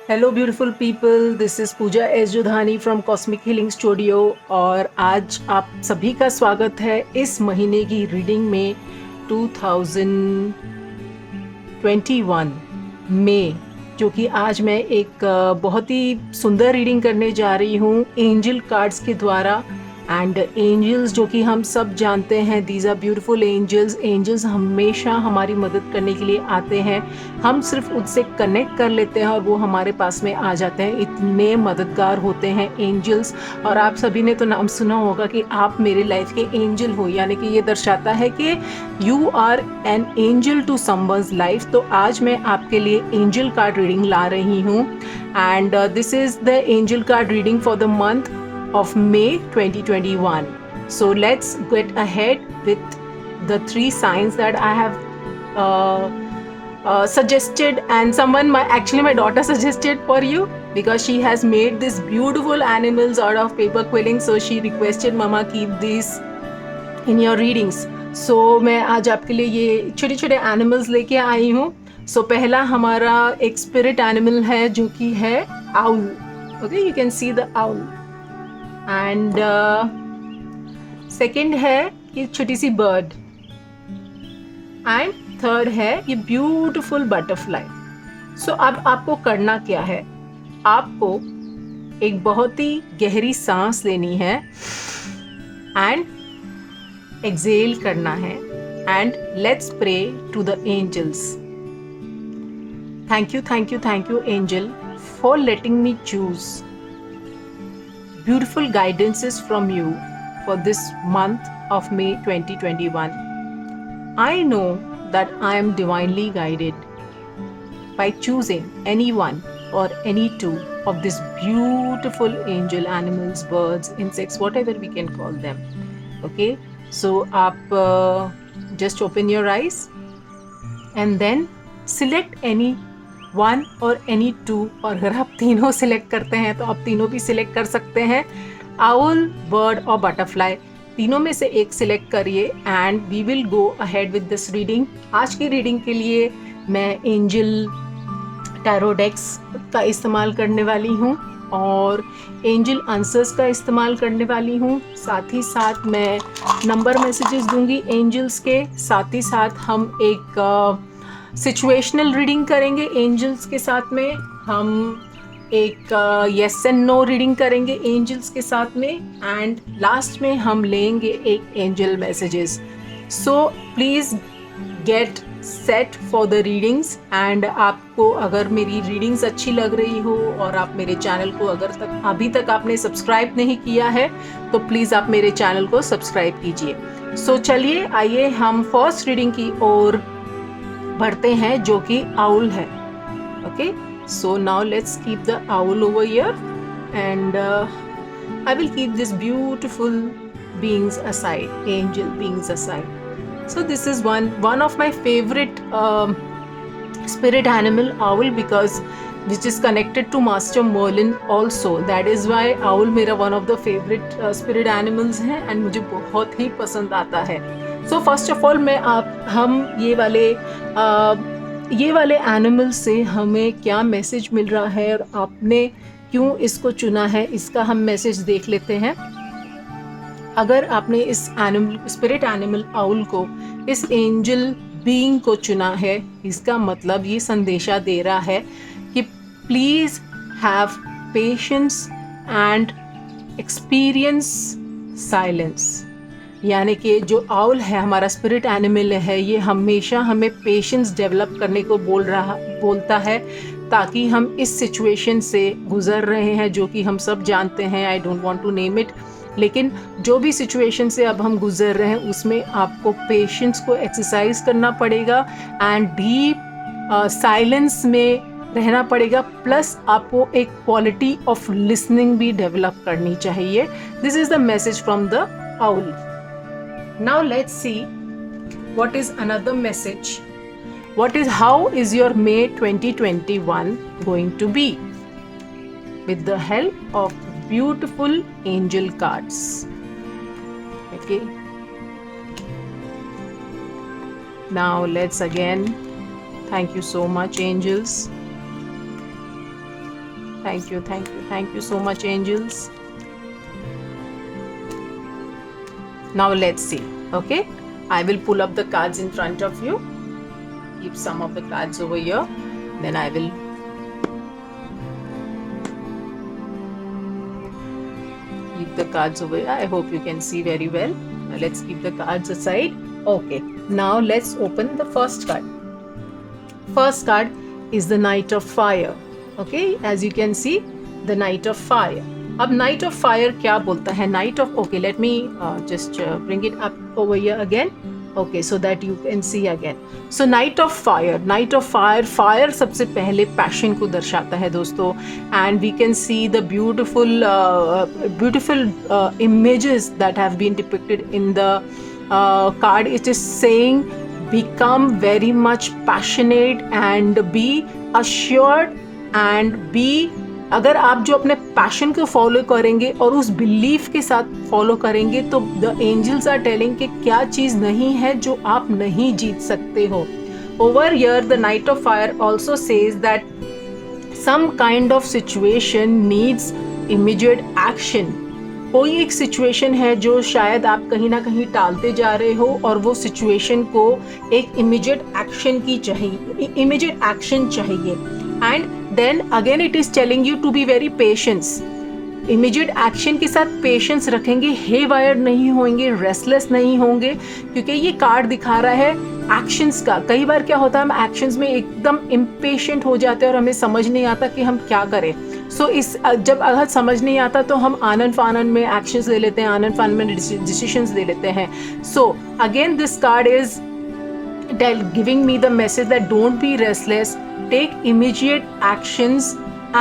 Hello beautiful people, this is Pooja S Jodhani from cosmic healing studio. और आज आप सभी का स्वागत है इस महीने की रीडिंग में 2021 में, जो कि आज मैं एक बहुत ही सुंदर रीडिंग करने जा रही हूँ एंजल कार्ड्स के द्वारा। एंड एंजल्स, जो कि हम सब जानते हैं, these are beautiful angels. Angels हमेशा हमारी मदद करने के लिए आते हैं। हम सिर्फ उनसे कनेक्ट कर लेते हैं और वो हमारे पास में आ जाते हैं। इतने मददगार होते हैं एंजल्स। और आप सभी ने तो नाम सुना होगा कि आप मेरे लाइफ के एंजल हो, यानी कि ये दर्शाता है कि you are an angel to someone's life. तो आज मैं आपके लिए एंजल कार्ड रीडिंग ला रही हूँ। And this is the angel card reading for the month of May 2021. So let's get ahead with the 3 signs that I have suggested, and actually my daughter suggested for you, because she has made this beautiful animals out of paper quilling. So she requested, mama keep these in your readings. So मैं आज आपके लिए ये छोटे छोटे animals लेके आई हूँ. So पहला हमारा एक स्पिरिट एनिमल है जो कि है owl. Okay, you can see the owl. And second है ये छोटी सी बर्ड. एंड थर्ड है ये ब्यूटिफुल बटरफ्लाई. सो अब आपको करना क्या है, आपको एक बहुत ही गहरी सांस लेनी है एंड एक्सेल करना है. And let's pray to the angels. Thank you angel for letting me choose beautiful guidances from you for this month of May 2021. I know that I am divinely guided by choosing any one or any two of these beautiful angel animals, birds, insects, whatever we can call them. Okay, so aap just open your eyes and then select any 1 और any 2, और अगर आप तीनों select करते हैं तो आप तीनों भी सिलेक्ट कर सकते हैं. आउल, बर्ड और बटरफ्लाई, तीनों में से एक सिलेक्ट करिए and we will go ahead with this reading. आज की रीडिंग के लिए मैं एंजल टैरो डेक्स का इस्तेमाल करने वाली हूँ और एंजल आंसर्स का इस्तेमाल करने वाली हूँ. साथ ही साथ मैं नंबर मैसेजेस दूंगी एंजल्स के. साथ ही साथ हम एक सिचुएशनल रीडिंग करेंगे एंजल्स के साथ में. हम एक येस एंड नो रीडिंग करेंगे एंजल्स के साथ में. एंड लास्ट में हम लेंगे एक angel messages. So please get set for the readings. And आपको अगर मेरी रीडिंग्स अच्छी लग रही हो और आप मेरे चैनल को अभी तक आपने सब्सक्राइब नहीं किया है तो प्लीज़ आप मेरे चैनल को सब्सक्राइब कीजिए. सो चलिए आइए हम फर्स्ट रीडिंग की ओर बढ़ते हैं, जो कि आउल है. Okay, so now let's keep the owl over here and I will keep this beautiful beings aside, angel beings aside. So this is one of my favorite spirit animal, owl, because which is connected to Master Merlin also. That is why owl मेरा one of the favorite spirit animals है and मुझे बहुत ही पसंद आता है. So first of all हम ये वाले एनिमल से हमें क्या मैसेज मिल रहा है और आपने क्यों इसको चुना है, इसका हम मैसेज देख लेते हैं. अगर आपने इस स्पिरिट एनिमल आउल को, इस एंजल बीइंग को चुना है, इसका मतलब ये संदेशा दे रहा है कि please have patience and experience silence. यानी कि जो आउल है, हमारा स्पिरिट एनिमल है, ये हमेशा हमें पेशेंस डेवलप करने को बोलता है ताकि हम इस सिचुएशन से गुज़र रहे हैं, जो कि हम सब जानते हैं. I don't want to name it, लेकिन जो भी सिचुएशन से अब हम गुजर रहे हैं उसमें आपको पेशेंस को एक्सरसाइज करना पड़ेगा एंड डीप साइलेंस में रहना पड़ेगा. प्लस आपको एक क्वालिटी ऑफ लिसनिंग भी डेवलप करनी चाहिए. This is the message from the owl. Now let's see what is another message. How is your May 2021 going to be with the help of beautiful angel cards. Okay, now let's again thank you so much angels. Thank you so much, angels. Now let's see. Okay, I will pull up the cards in front of you. Keep some of the cards over here. Then I will keep the cards over here. I hope you can see very well. Now let's keep the cards aside. Okay, now let's open the first card. First card is the Knight of Fire. Okay, as you can see, the Knight of Fire. अब Knight of Fire क्या बोलता है? Knight of, okay, let me just bring it up over here again. Okay, so that you can see again. So Knight of Fire, fire सबसे पहले passion को दर्शाता है दोस्तों. And we can see the beautiful images that have been depicted in the card. It is saying become very much passionate and be assured and be, अगर आप जो अपने पैशन को फॉलो करेंगे और उस बिलीफ के साथ फॉलो करेंगे तो द एंजल्स आर टेलिंग कि क्या चीज़ नहीं है जो आप नहीं जीत सकते हो. Over here the knight of fire also says that some kind of situation needs immediate action. कोई एक सिचुएशन है जो शायद आप कहीं ना कहीं टालते जा रहे हो और वो सिचुएशन को एक इमीडिएट एक्शन की चाहिए, इमीडिएट एक्शन चाहिए. And then again it is telling you to be very patience. Immediate action के साथ पेशेंस रखेंगे, हे वायर नहीं होंगे, रेस्टलेस नहीं होंगे, क्योंकि ये कार्ड दिखा रहा है एक्शंस का. कई बार क्या होता है, हम एक्शंस में एकदम इम्पेशेंट हो जाते हैं और हमें समझ नहीं आता कि हम क्या करें. सो इस जब अगर समझ नहीं आता तो हम आनन फानन में एक्शंस ले लेते हैं, आनन फानन में डिसीजंस ले लेते हैं. So again this card is giving me the message that don't be restless, take immediate actions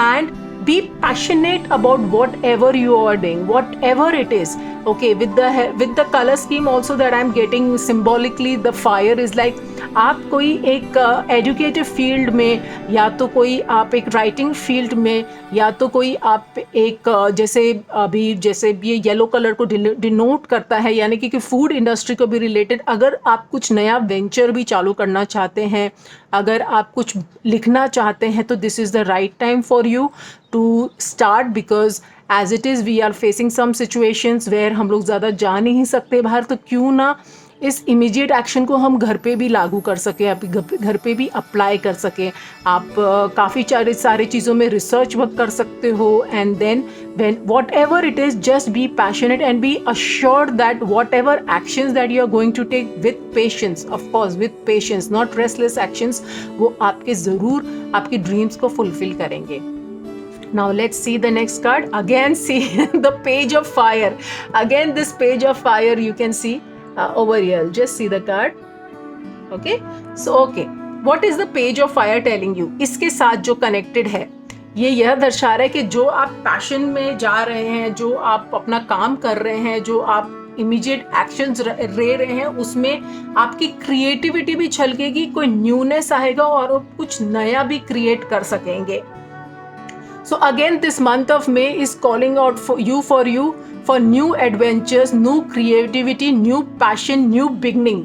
and be passionate about whatever you are doing, whatever it is. Okay, with the color scheme also that I'm getting symbolically, the fire is like आप कोई एक educative field में, या तो कोई आप एक writing field में, या तो कोई आप एक जैसे ये येलो कलर को डिनोट करता है, यानी कि फूड इंडस्ट्री को भी रिलेटेड. अगर आप कुछ नया वेंचर भी चालू करना चाहते हैं, अगर आप कुछ लिखना चाहते हैं, तो this is the right time for you to start. Because as it is we are facing some situations where हम लोग ज़्यादा जा नहीं सकते बाहर, तो क्यों ना इस इमीडिएट एक्शन को हम घर पे भी लागू कर सकें, आप घर पे भी अप्लाई कर सकें. आप काफ़ी सारे चीज़ों में रिसर्च वर्क कर सकते हो. And then when whatever it is, just be passionate and be assured that whatever actions that you are going to take with patience, of course with patience, not restless actions, वो आपके ज़रूर आपकी dreams को fulfil करेंगे. Now let's see the next card. Again, see the page of fire. Again, this page of fire you can see over here. Just see the card. Okay. So okay, what is the page of fire telling you? इसके साथ जो connected है, ये यह दर्शा रहा है कि जो आप पैशन में जा रहे हैं, जो आप अपना काम कर रहे हैं, जो आप इमीडिएट एक्शंस ले रहे हैं, उसमें आपकी क्रिएटिविटी भी छलकेगी, कोई न्यूनेस आएगा और आप कुछ नया भी क्रिएट कर सकेंगे. So again, this month of May is calling out for new adventures, new creativity, new passion, new beginning.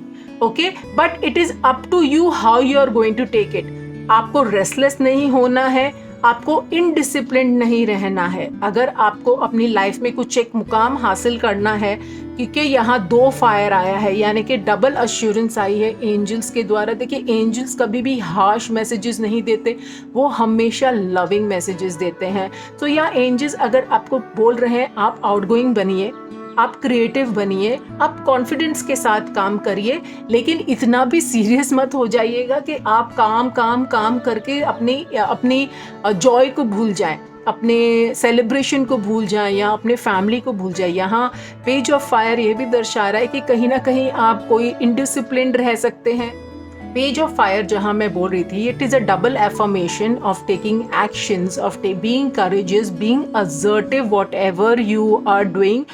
Okay, but it is up to you how you are going to take it. आपको restless नहीं होना है, आपको indiscipline नहीं रहना है. अगर आपको अपनी लाइफ में कुछ एक मुकाम हासिल करना है, क्योंकि यहाँ 2 फायर आया है, यानी कि डबल अश्योरेंस आई है एंजल्स के द्वारा. देखिए, एंजल्स कभी भी हार्श मैसेजेस नहीं देते, वो हमेशा लविंग मैसेजेस देते हैं. तो यहाँ एंजल्स अगर आपको बोल रहे हैं, आप आउटगोइंग बनिए, आप क्रिएटिव बनिए, आप कॉन्फिडेंस के साथ काम करिए, लेकिन इतना भी सीरियस मत हो जाइएगा कि आप काम करके अपनी जॉय को भूल जाएं, अपने सेलिब्रेशन को भूल जाएं, या अपने फैमिली को भूल जाएं. यहाँ पेज ऑफ फायर ये भी दर्शा रहा है कि कहीं ना कहीं आप कोई इनडिसिप्लिन्ड रह सकते हैं. पेज ऑफ फायर जहाँ मैं बोल रही थी, it is a double affirmation of taking actions, of being courageous, being assertive, whatever you are doing.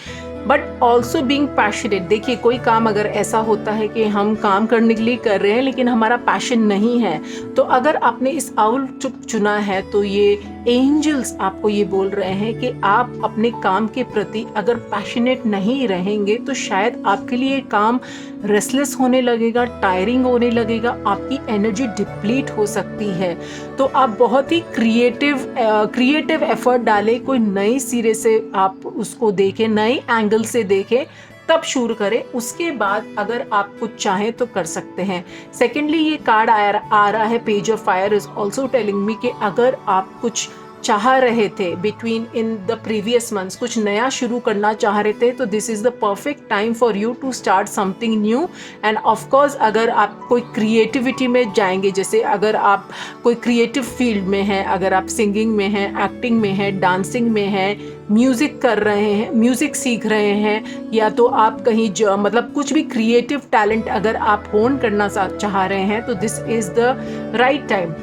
But also being passionate. देखिए कोई काम अगर ऐसा होता है कि हम काम करने के लिए कर रहे हैं लेकिन हमारा पैशन नहीं है, तो अगर आपने इस आउल चुना है तो ये एंजल्स आपको ये बोल रहे हैं कि आप अपने काम के प्रति अगर पैशनेट नहीं रहेंगे तो शायद आपके लिए काम रेस्टलेस होने लगेगा, टायरिंग होने लगेगा, आपकी एनर्जी डिप्लीट हो सकती है। तो आप बहुत ही क्रिएटिव एफर्ट डालें, कोई नई सिरे से आप उसको देखें, नए एंगल से देखें, तब शुरू करें। उसके बाद अगर आप कुछ चाहें तो कर सकते हैं। सेकेंडली ये कार्ड आ रहा है page of fire is also telling me कि अगर आप कुछ चाह रहे थे between in the previous months, कुछ नया शुरू करना चाह रहे थे, तो this is the perfect time for you to start something new. And of course अगर आप कोई क्रिएटिविटी में जाएंगे, जैसे अगर आप कोई क्रिएटिव फील्ड में हैं, अगर आप सिंगिंग में हैं, एक्टिंग में हैं, डांसिंग में हैं, म्यूज़िक कर रहे हैं, म्यूज़िक सीख रहे हैं, या तो आप कहीं मतलब कुछ भी क्रिएटिव टैलेंट अगर आप होन करना चाह रहे हैं, तो this is the right time.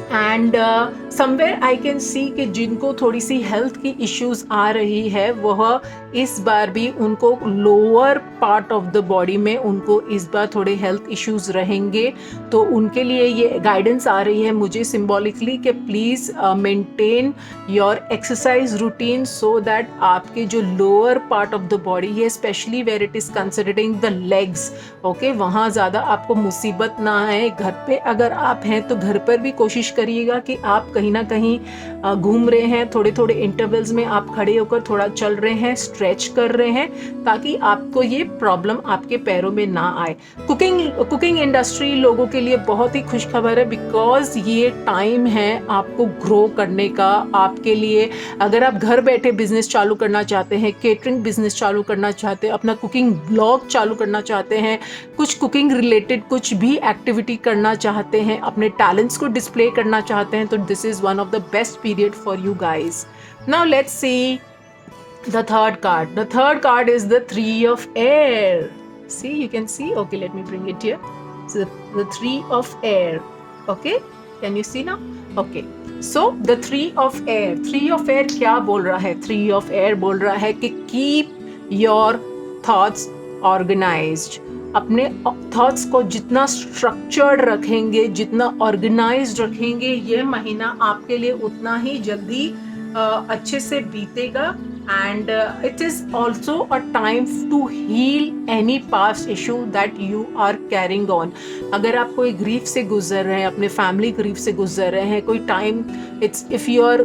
And somewhere I can see कि जिनको थोड़ी सी हेल्थ की इश्यूज आ रही है वह इस बार भी उनको lower part of the body में उनको इस बार थोड़े हेल्थ इश्यूज रहेंगे। तो उनके लिए ये गाइडेंस आ रही है मुझे सिम्बॉलिकली कि please maintain your exercise routine so that आपके जो lower part of the body है, specially where it is considering the legs, okay, वहाँ ज़्यादा आपको मुसीबत ना आए। घर पे अगर आप हैं तो घर पर भी कोशिश करिएगा कि आप कहीं ना कहीं घूम रहे हैं, थोड़े थोड़े इंटरवल्स में आप खड़े होकर थोड़ा चल रहे हैं, स्ट्रेच कर रहे हैं, ताकि आपको ये प्रॉब्लम आपके पैरों में ना आए। कुकिंग इंडस्ट्री लोगों के लिए बहुत ही खुशखबर है, बिकॉज ये टाइम है आपको ग्रो करने का। आपके लिए अगर आप घर बैठे बिजनेस चालू करना चाहते हैं, केटरिंग बिजनेस चालू करना चाहते हैं, अपना कुकिंग ब्लॉग चालू करना चाहते हैं, कुछ कुकिंग रिलेटेड कुछ भी एक्टिविटी करना चाहते हैं, अपने टैलेंट्स को डिस्प्ले करना चाहते हैं, तो this is one of the best period for you guys. Now let's see the third card. The third card is the Three of Air. See, you can see. Okay, let me bring it here. So the Three of Air. Okay, can you see now? Okay, so the Three of Air. Three of Air क्या बोल रहा है? Three of Air बोल रहा है कि keep your thoughts organized. अपने thoughts को जितना स्ट्रक्चर्ड रखेंगे, जितना ऑर्गेनाइज्ड रखेंगे, ये महीना आपके लिए उतना ही जल्दी अच्छे से बीतेगा। And it is also a time to heal any past issue that you are carrying on. अगर आप कोई ग्रीफ से गुजर रहे हैं, अपने फैमिली ग्रीफ से गुजर रहे हैं, कोई time if you are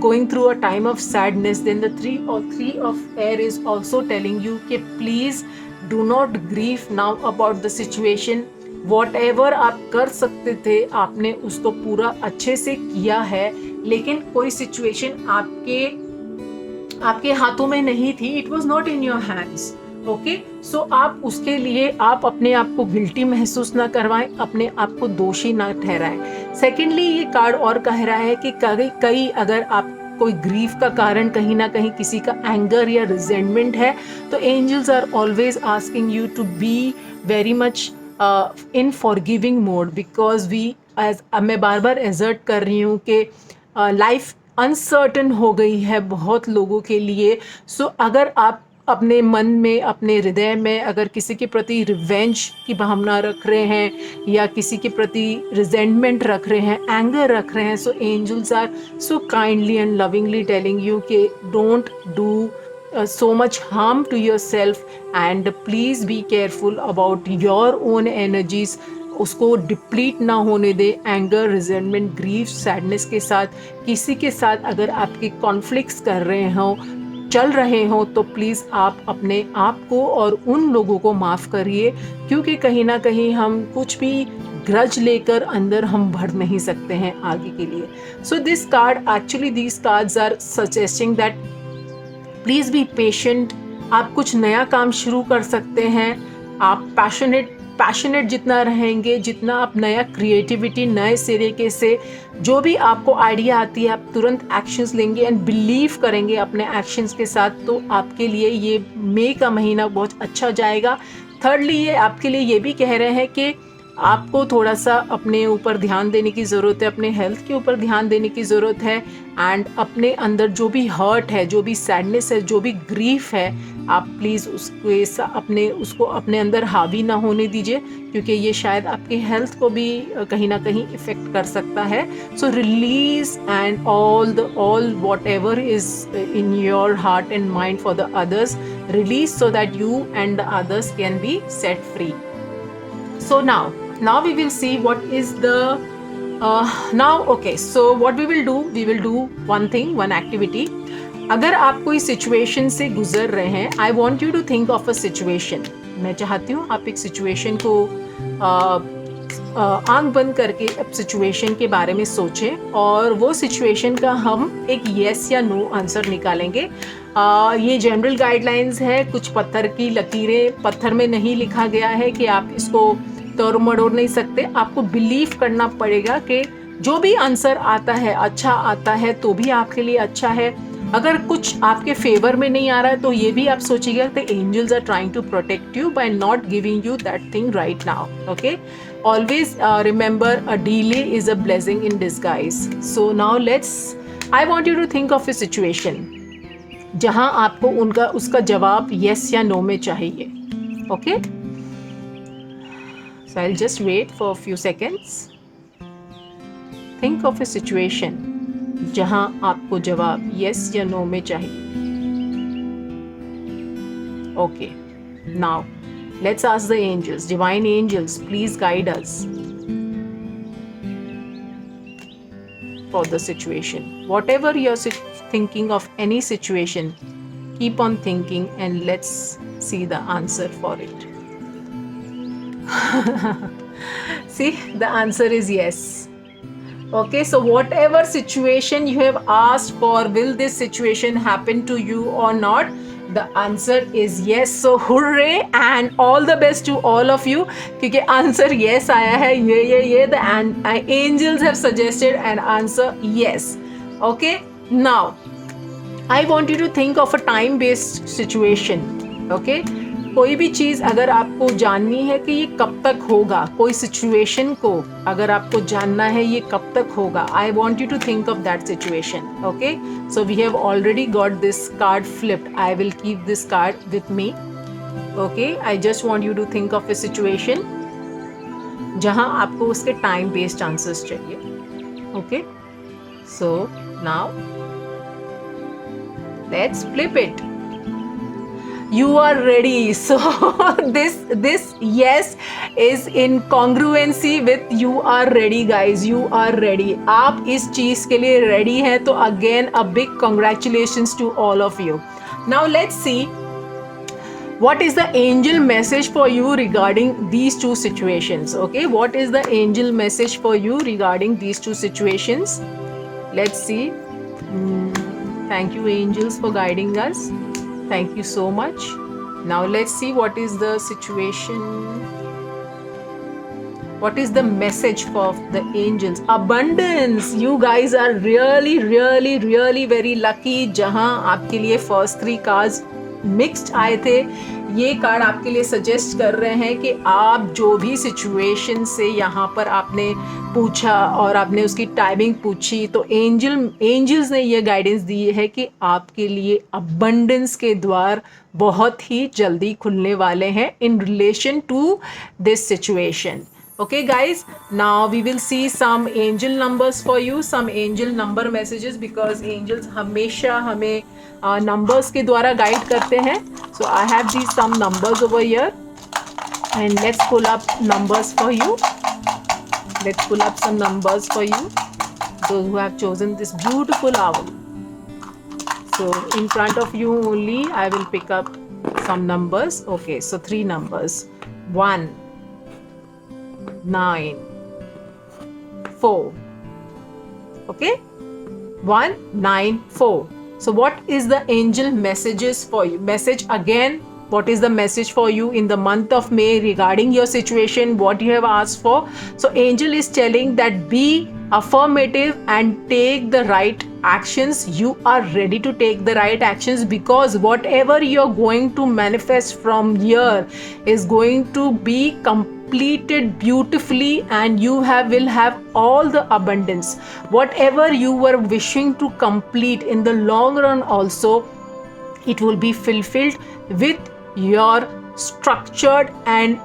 going through a time of sadness, then the three of air is also telling you कि please do not grieve now about the situation. Whatever आप कर सकते थे आपने उसको पूरा अच्छे से किया है, लेकिन कोई सिचुएशन आपके हाथों में नहीं थी, it was not in your hands, okay. So आप उसके लिए आप अपने आप को गिल्टी महसूस ना करवाएं, अपने आप को दोषी ना ठहराएं। सेकेंडली ये कार्ड और कह रहा है कि कई अगर आप कोई ग्रीफ का कारण कहीं ना कहीं किसी का एंगर या रिजेंटमेंट है, तो angels are always asking you to be very much in forgiving mode, because मैं बार बार एजर्ट कर रही हूँ कि लाइफ अनसर्टन हो गई है बहुत लोगों के लिए। सो अगर आप अपने मन में, अपने हृदय में अगर किसी के प्रति रिवेंज की भावना रख रहे हैं या किसी के प्रति रिजेंटमेंट रख रहे हैं, एंगर रख रहे हैं, so angels are so kindly and lovingly telling you कि don't do so much harm to yourself and please be careful about your own energies. उसको डिप्लीट ना होने दे एंगर, रिजेंटमेंट, ग्रीफ, सैडनेस के साथ। किसी के साथ अगर आपके कॉन्फ्लिक्ट्स कर रहे हो, चल रहे हो, तो प्लीज़ आप अपने आप को और उन लोगों को माफ़ करिए, क्योंकि कहीं ना कहीं हम कुछ भी ग्रज लेकर अंदर हम बढ़ नहीं सकते हैं आगे के लिए। So this card actually these cards are suggesting that please be patient. आप कुछ नया काम शुरू कर सकते हैं। आप पैशनेट जितना रहेंगे, जितना आप नया क्रिएटिविटी, नए तरीके से जो भी आपको आइडिया आती है, आप तुरंत एक्शंस लेंगे एंड बिलीव करेंगे अपने एक्शंस के साथ, तो आपके लिए ये मई का महीना बहुत अच्छा जाएगा। थर्डली ये आपके लिए ये भी कह रहे हैं कि आपको थोड़ा सा अपने ऊपर ध्यान देने की ज़रूरत है, अपने हेल्थ के ऊपर ध्यान देने की ज़रूरत है, एंड अपने अंदर जो भी हर्ट है, जो भी सैडनेस है, जो भी ग्रीफ है, आप प्लीज़ उसको अपने अंदर हावी ना होने दीजिए, क्योंकि ये शायद आपकी हेल्थ को भी कहीं ना कहीं इफ़ेक्ट कर सकता है. So release and all whatever is in your heart and mind for the others, release so that you and the others can be set free. So now we will see what is the so what we will do one thing, one activity. अगर आप कोई situation से गुजर रहे हैं, I want you to think of a situation. मैं चाहती हूँ आप एक सिचुएशन को आंख बंद करके अब सिचुएशन के बारे में सोचें, और वो सिचुएशन का हम एक येस या नो आंसर निकालेंगे. ये जनरल गाइडलाइंस है, कुछ पत्थर की लकीरें, पत्थर में नहीं लिखा गया है कि आप इसको तोड़ मड़ोड़ नहीं सकते. आपको बिलीव करना पड़ेगा कि जो भी आंसर आता है, अच्छा आता है तो भी आपके लिए अच्छा है. अगर कुछ आपके फेवर में नहीं आ रहा है तो ये भी आप सोचिएगा कि angels are trying to protect you by not giving you that thing right now. Okay, always remember a delay is a blessing in disguise. So now I want you to think of a situation जहां आपको उसका जवाब yes या no में चाहिए. Okay, so I'll just wait for a few seconds. Think of a situation जहां आपको जवाब yes या no में चाहिए. Okay, now let's ask the angels. Divine angels, please guide us for the situation. Whatever you're thinking of any situation, keep on thinking and let's see the answer for it. See, the answer is yes. Okay, so whatever situation you have asked for, will this situation happen to you or not? The answer is yes. So hooray and all the best to all of you, क्योंकि answer yes आया है. ये the angels have suggested an answer yes. Okay, now I want you to think of a time based situation. Okay, कोई भी चीज़ अगर आपको जाननी है कि ये कब तक होगा, कोई सिचुएशन को अगर आपको जानना है ये कब तक होगा, I want you to think of that situation. Okay, so we have already got this card flipped. I will keep this card with me. Okay, I just want you to think of a situation जहां आपको उसके time based answers चाहिए. Okay, so now let's flip it. You are ready. So this yes is in congruency with you are ready, guys. You are ready. आप इस चीज के लिए ready हैं, तो again a big congratulations to all of you. Now let's see what is the angel message for you regarding these two situations. Okay, what is the angel message for you regarding these two situations? Let's see. Thank you angels for guiding us. Thank you so much. Now let's see what is the situation. What is the message for the angels? Abundance. You guys are really, really, really very lucky. जहां आपके लिए first 3 cards mixed आए थे, ये card आपके लिए suggest कर रहे हैं कि आप जो भी सिचुएशन से यहाँ पर आपने पूछा और आपने उसकी टाइमिंग पूछी, तो एंजल्स ने ये गाइडेंस दी है कि आपके लिए अबंडेंस के द्वार बहुत ही जल्दी खुलने वाले हैं in relation to this situation. Okay guys, now we will see some angel numbers for you, some angel number messages, because angels हमेशा हमें numbers के द्वारा guide करते हैं. So I have these some numbers over here and let's pull up numbers for you. Let's pull up some numbers for you, those who have chosen this beautiful owl. So in front of you only I will pick up some numbers. Okay, so 3 numbers. 1, 9, 4. Okay, 1, 9, 4. So what is the angel messages for you? Message again, what is the message for you in the month of May regarding your situation, what you have asked for? So angel is telling that be affirmative and take the right actions. You are ready to take the right actions, because whatever you're going to manifest from here is going to be completed beautifully, and you will have all the abundance. Whatever you were wishing to complete in the long run also, it will be fulfilled with your structured and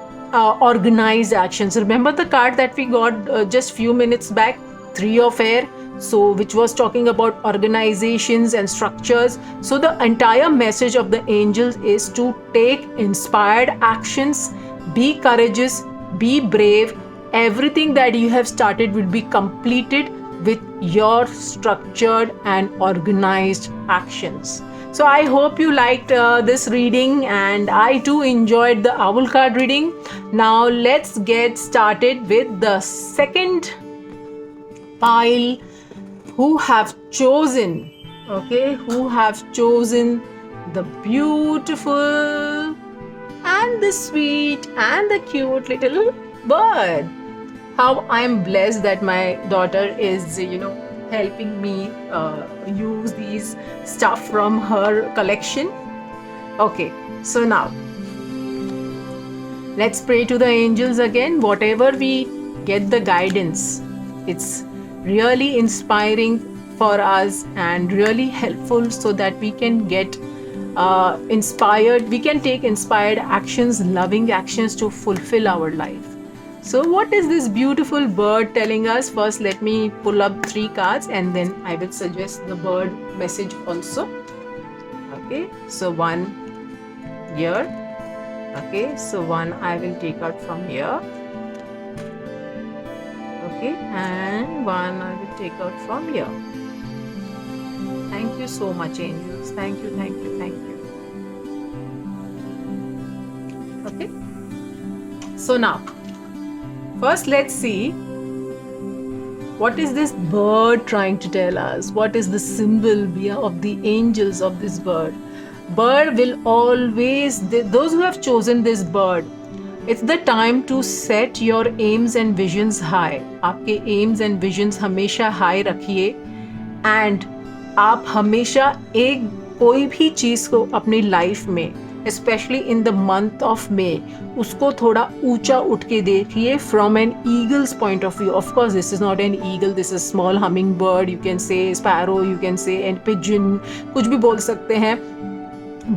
organized actions. Remember the card that we got just few minutes back, Three of Air, so which was talking about organizations and structures. So the entire message of the angels is to take inspired actions, be courageous, be brave. Everything that you have started will be completed with your structured and organized actions. So I hope you liked this reading, and I too enjoyed the owl card reading. Now let's get started with the second pile. Who have chosen the beautiful and the sweet and the cute little bird. How I'm blessed that my daughter is helping me use these stuff from her collection. Okay, so now let's pray to the angels again. Whatever we get the guidance, it's really inspiring for us and really helpful, so that we can get inspired. We can take inspired actions, loving actions to fulfill our life. So what is this beautiful bird telling us? First, let me pull up 3 cards, and then I will suggest the bird message also. Okay, so one here. Okay, so one I will take out from here. Okay, and one I will take out from here. Thank you so much, angels. Thank you. Okay, so now first let's see what is this bird trying to tell us. What is the symbol of the angels of this bird? Bird will always, those who have chosen this bird, it's the time to set your aims and visions high. आपके aims and visions हमेशा high रखिए, and आप हमेशा कोई भी चीज़ को अपनी life में, specially in the month of May, उसको थोड़ा ऊंचा उठ के देखिए from an eagle's point of view. Of course this is not an eagle, this is small humming bird, you can say sparrow, you can say an pigeon, कुछ भी बोल सकते हैं.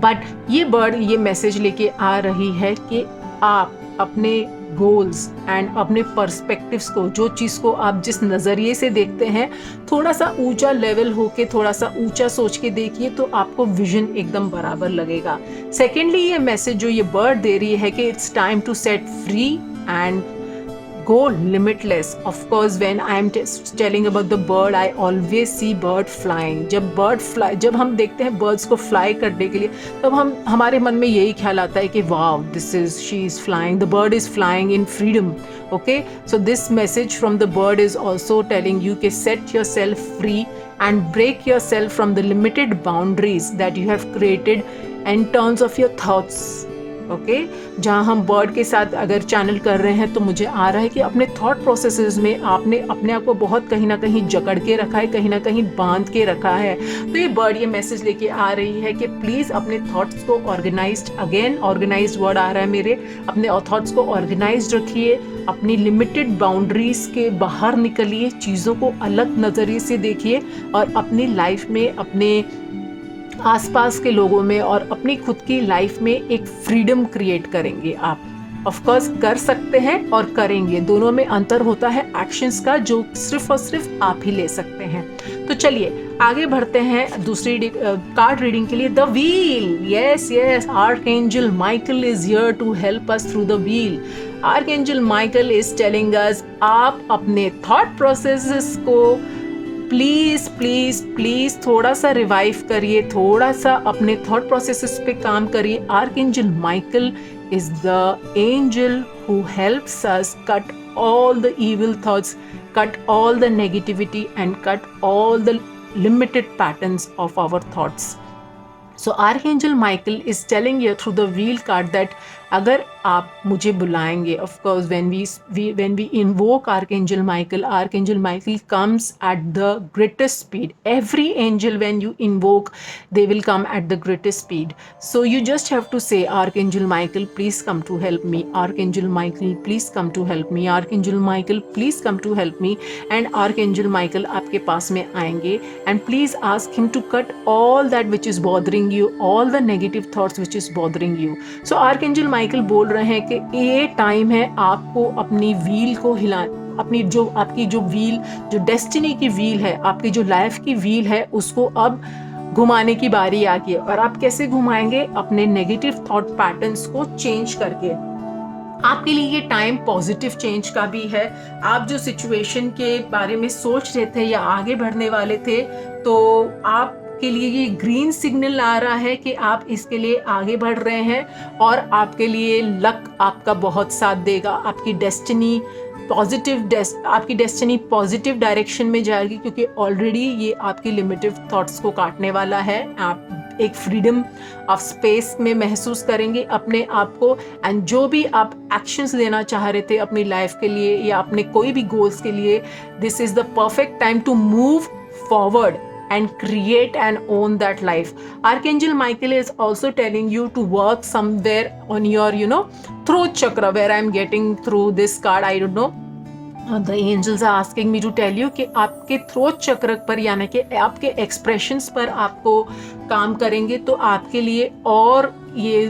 बट ये बर्ड ये मैसेज लेके आ रही है कि आप अपने गोल्स एंड अपने पर्सपेक्टिव्स को, जो चीज़ को आप जिस नज़रिए से देखते हैं, थोड़ा सा ऊंचा लेवल होके, थोड़ा सा ऊंचा सोच के देखिए, तो आपको विजन एकदम बराबर लगेगा. सेकेंडली, ये मैसेज जो ये बर्ड दे रही है कि it's time to set free and go limitless. Of course, when I am telling about the bird, I always see bird flying. जब हम देखते हैं birds को fly करने के लिए, तब हमारे मन में यही ख्याल आता है कि wow, she is flying, the bird is flying in freedom. Okay, so this message from the bird is also telling you to set yourself free and break yourself from the limited boundaries that you have created in terms of your thoughts. Okay, जहाँ हम bird के साथ अगर channel कर रहे हैं, तो मुझे आ रहा है कि अपने थॉट प्रोसेसेस में आपने अपने आप को बहुत कहीं ना कहीं जकड़ के रखा है, कहीं ना कहीं बांध के रखा है. तो ये बर्ड ये मैसेज लेके आ रही है कि प्लीज़ अपने थॉट्स को ऑर्गेनाइज्ड, अगेन ऑर्गेनाइज्ड वर्ड आ रहा है मेरे, अपने थॉट्स को ऑर्गेनाइज्ड रखिए, अपनी लिमिटेड बाउंड्रीज के बाहर निकलिए, चीज़ों को अलग नज़रिए से देखिए, और अपनी लाइफ में, अपने आसपास के लोगों में और अपनी खुद की लाइफ में एक फ्रीडम क्रिएट करेंगे. आप ऑफ कोर्स कर सकते हैं और करेंगे, दोनों में अंतर होता है एक्शंस का, जो सिर्फ और सिर्फ आप ही ले सकते हैं. तो चलिए आगे बढ़ते हैं दूसरी कार्ड रीडिंग के लिए. The wheel, yes, archangel Michael is here to help us through the wheel. Archangel Michael is telling us, आप अपने थॉट प्रोसेसेस को प्लीज़ थोड़ा सा रिवाइव करिए, थोड़ा सा अपने थॉट प्रोसेसेस पे काम करिए. Archangel Michael is the angel who helps us cut all the evil thoughts, cut all the negativity, and cut all the limited patterns of our thoughts. So Archangel Michael is telling you through the wheel card that अगर आप मुझे बुलाएंगे. Of course, when we invoke Archangel Michael comes at the greatest speed. Every angel, when you invoke, they will come at the greatest speed. So you just have to say, Archangel Michael, please come to help me. Archangel Michael, please come to help me. Archangel Michael, please come to help me. And Archangel Michael आपके पास में आएंगे. And please ask him to cut all that which is bothering you, all the negative thoughts which is bothering you. So Archangel Michael बोल रहे हैं कि ये time है आपको अपनी व्हील को हिला, अपनी जो आपकी जो व्हील, जो डेस्टिनी की व्हील है, आपकी जो लाइफ की व्हील है, उसको अब घुमाने की बारी आ गई है. और आप कैसे घुमाएंगे? अपने नेगेटिव थॉट पैटर्न्स को चेंज करके. आपके लिए ये टाइम पॉजिटिव चेंज का भी है. आप जो सिचुएशन के बारे में सोच रहे थे या आगे बढ़ने वाले थे, तो आपके लिए ये ग्रीन सिग्नल आ रहा है कि आप इसके लिए आगे बढ़ रहे हैं. और आपके लिए लक आपका बहुत साथ देगा. आपकी डेस्टिनी पॉजिटिव डायरेक्शन में जाएगी, क्योंकि ऑलरेडी ये आपकी लिमिटेड थॉट्स को काटने वाला है. आप एक फ्रीडम ऑफ स्पेस में महसूस करेंगे अपने आप को. एंड जो भी आप एक्शंस लेना चाह रहे थे अपनी लाइफ के लिए या अपने कोई भी गोल्स के लिए, this is the perfect time to move forward and create and own that life. Archangel Michael is also telling you to work somewhere on your, throat chakra, where I'm getting through this card. I don't know. The angels are asking me to tell you कि आपके throat चक्र पर, यानी कि आपके expressions पर आपको काम करेंगे, तो आपके लिए और ये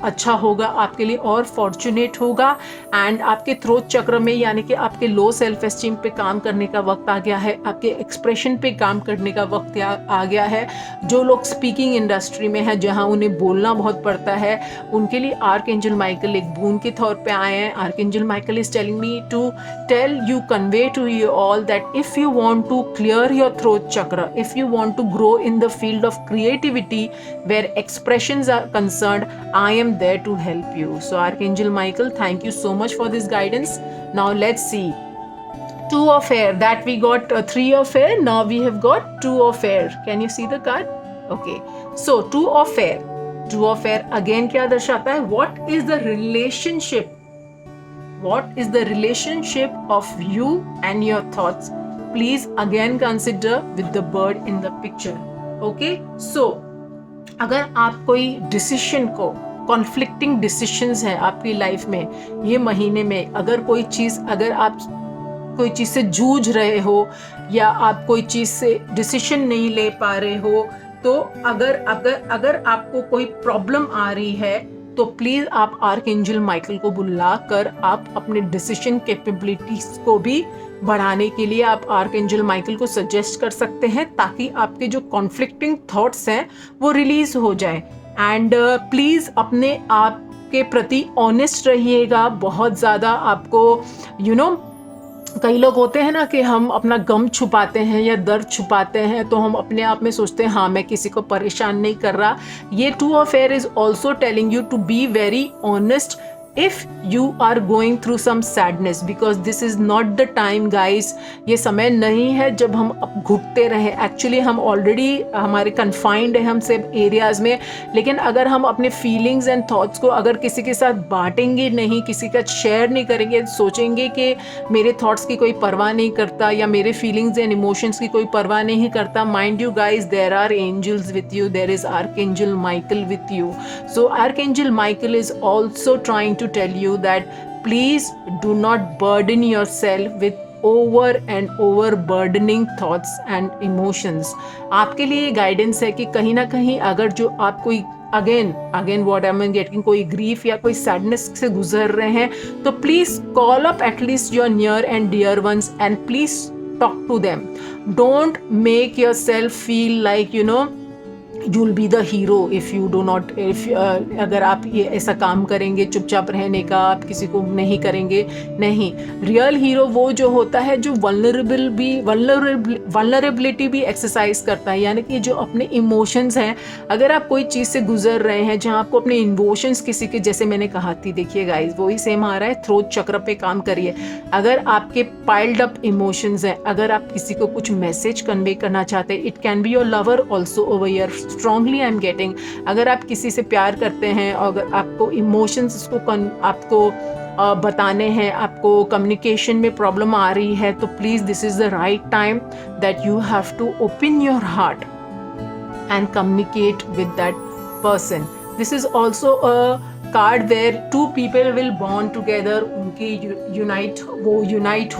अच्छा होगा, आपके लिए और फॉर्चुनेट होगा. एंड आपके थ्रोट चक्र में, यानी कि आपके लो सेल्फ एस्टीम पे काम करने का वक्त आ गया है. आपके एक्सप्रेशन पे काम करने का वक्त आ गया है. जो लोग स्पीकिंग इंडस्ट्री में है, जहां उन्हें बोलना बहुत पड़ता है, उनके लिए आर्कएंजल माइकल एक बून के तौर पे आए हैं. Archangel Michael is telling me to tell you, convey to you all that if you want to clear your throat chakra, if you want to grow in the field of creativity where expressions are concerned, I am there to help you. So Archangel Michael, thank you so much for this guidance. Now let's see. Two of air, that we got three of air, now we have got two of air. Can you see the card? Okay, so two of air again क्या दर्शाता है? What is the relationship? What is the relationship of you and your thoughts? Please again consider with the bird in the picture. Okay? So, अगर आप कोई decision को, conflicting decisions हैं आपकी life में ये महीने में, अगर आप कोई चीज़ से जूझ रहे हो या आप कोई चीज़ से डिसीजन नहीं ले पा रहे हो, तो अगर आपको कोई प्रॉब्लम आ रही है, तो प्लीज़ आप आर्कएंजल माइकल को बुलाकर आप अपने डिसीजन कैपेबिलिटीज को भी बढ़ाने के लिए आप आर्कएंजल माइकल को सजेस्ट कर सकते हैं, ताकि आपके जो कॉन्फ्लिक्टिंग थॉट्स हैं वो रिलीज हो जाए. एंड प्लीज़ अपने आप के प्रति ऑनेस्ट रहिएगा. बहुत ज़्यादा आपको कई लोग होते हैं ना कि हम अपना गम छुपाते हैं या दर्द छुपाते हैं, तो हम अपने आप में सोचते हैं हाँ मैं किसी को परेशान नहीं कर रहा. ये two of air is also telling you to be very honest if you are going through some sadness, because this is not the time guys. ये समय नहीं है जब हम घुटते रहे. एक्चुअली हम ऑलरेडी हमारे कन्फाइंड है हम सब एरियाज में, लेकिन अगर हम अपने फीलिंग्स एंड थॉट्स को अगर किसी के साथ बांटेंगे नहीं, किसी का शेयर नहीं करेंगे, सोचेंगे कि मेरे थॉट्स की कोई परवाह नहीं करता या मेरे फीलिंग्स एंड इमोशंस की कोई परवाह नहीं करता. Mind you guys, there are angels with you, there is archangel Michael with you. So archangel Michael is also trying to tell you that please do not burden yourself with over and overburdening thoughts and emotions. आपके लिए guidance है कि कहीं ना कहीं अगर जो आप कोई again what I am getting, कोई ग्रीफ या कोई सैडनेस से गुजर रहे हैं, तो please call up at least your near and dear ones and please talk to them. Don't make yourself feel like you'll be the hero if you do not, अगर आप ये ऐसा काम करेंगे चुपचाप रहने का, आप किसी को नहीं करेंगे, नहीं. रियल हीरो वो जो होता है जो वल्नरेबिलिटी भी एक्सरसाइज करता है, यानी कि जो अपने इमोशंस हैं, अगर आप कोई चीज़ से गुजर रहे हैं जहाँ आपको अपने इमोशंस किसी के, जैसे मैंने कहा थी, देखिए गाइज वही सेम आ रहा है, थ्रोट चक्र पे काम करिए. अगर आपके पाइल्ड अप इमोशंस हैं, अगर आप किसी को कुछ मैसेज कन्वे करना चाहते हैं, it can be your lover also over your strongly I am getting, अगर आप किसी से प्यार करते हैं और अगर आपको इमोशंस आपको बताने हैं, आपको कम्युनिकेशन में प्रॉब्लम आ रही है, तो please this is the right time that you have to open your heart and communicate with that person. This is also a card where two people will bond together. उनकी वो unite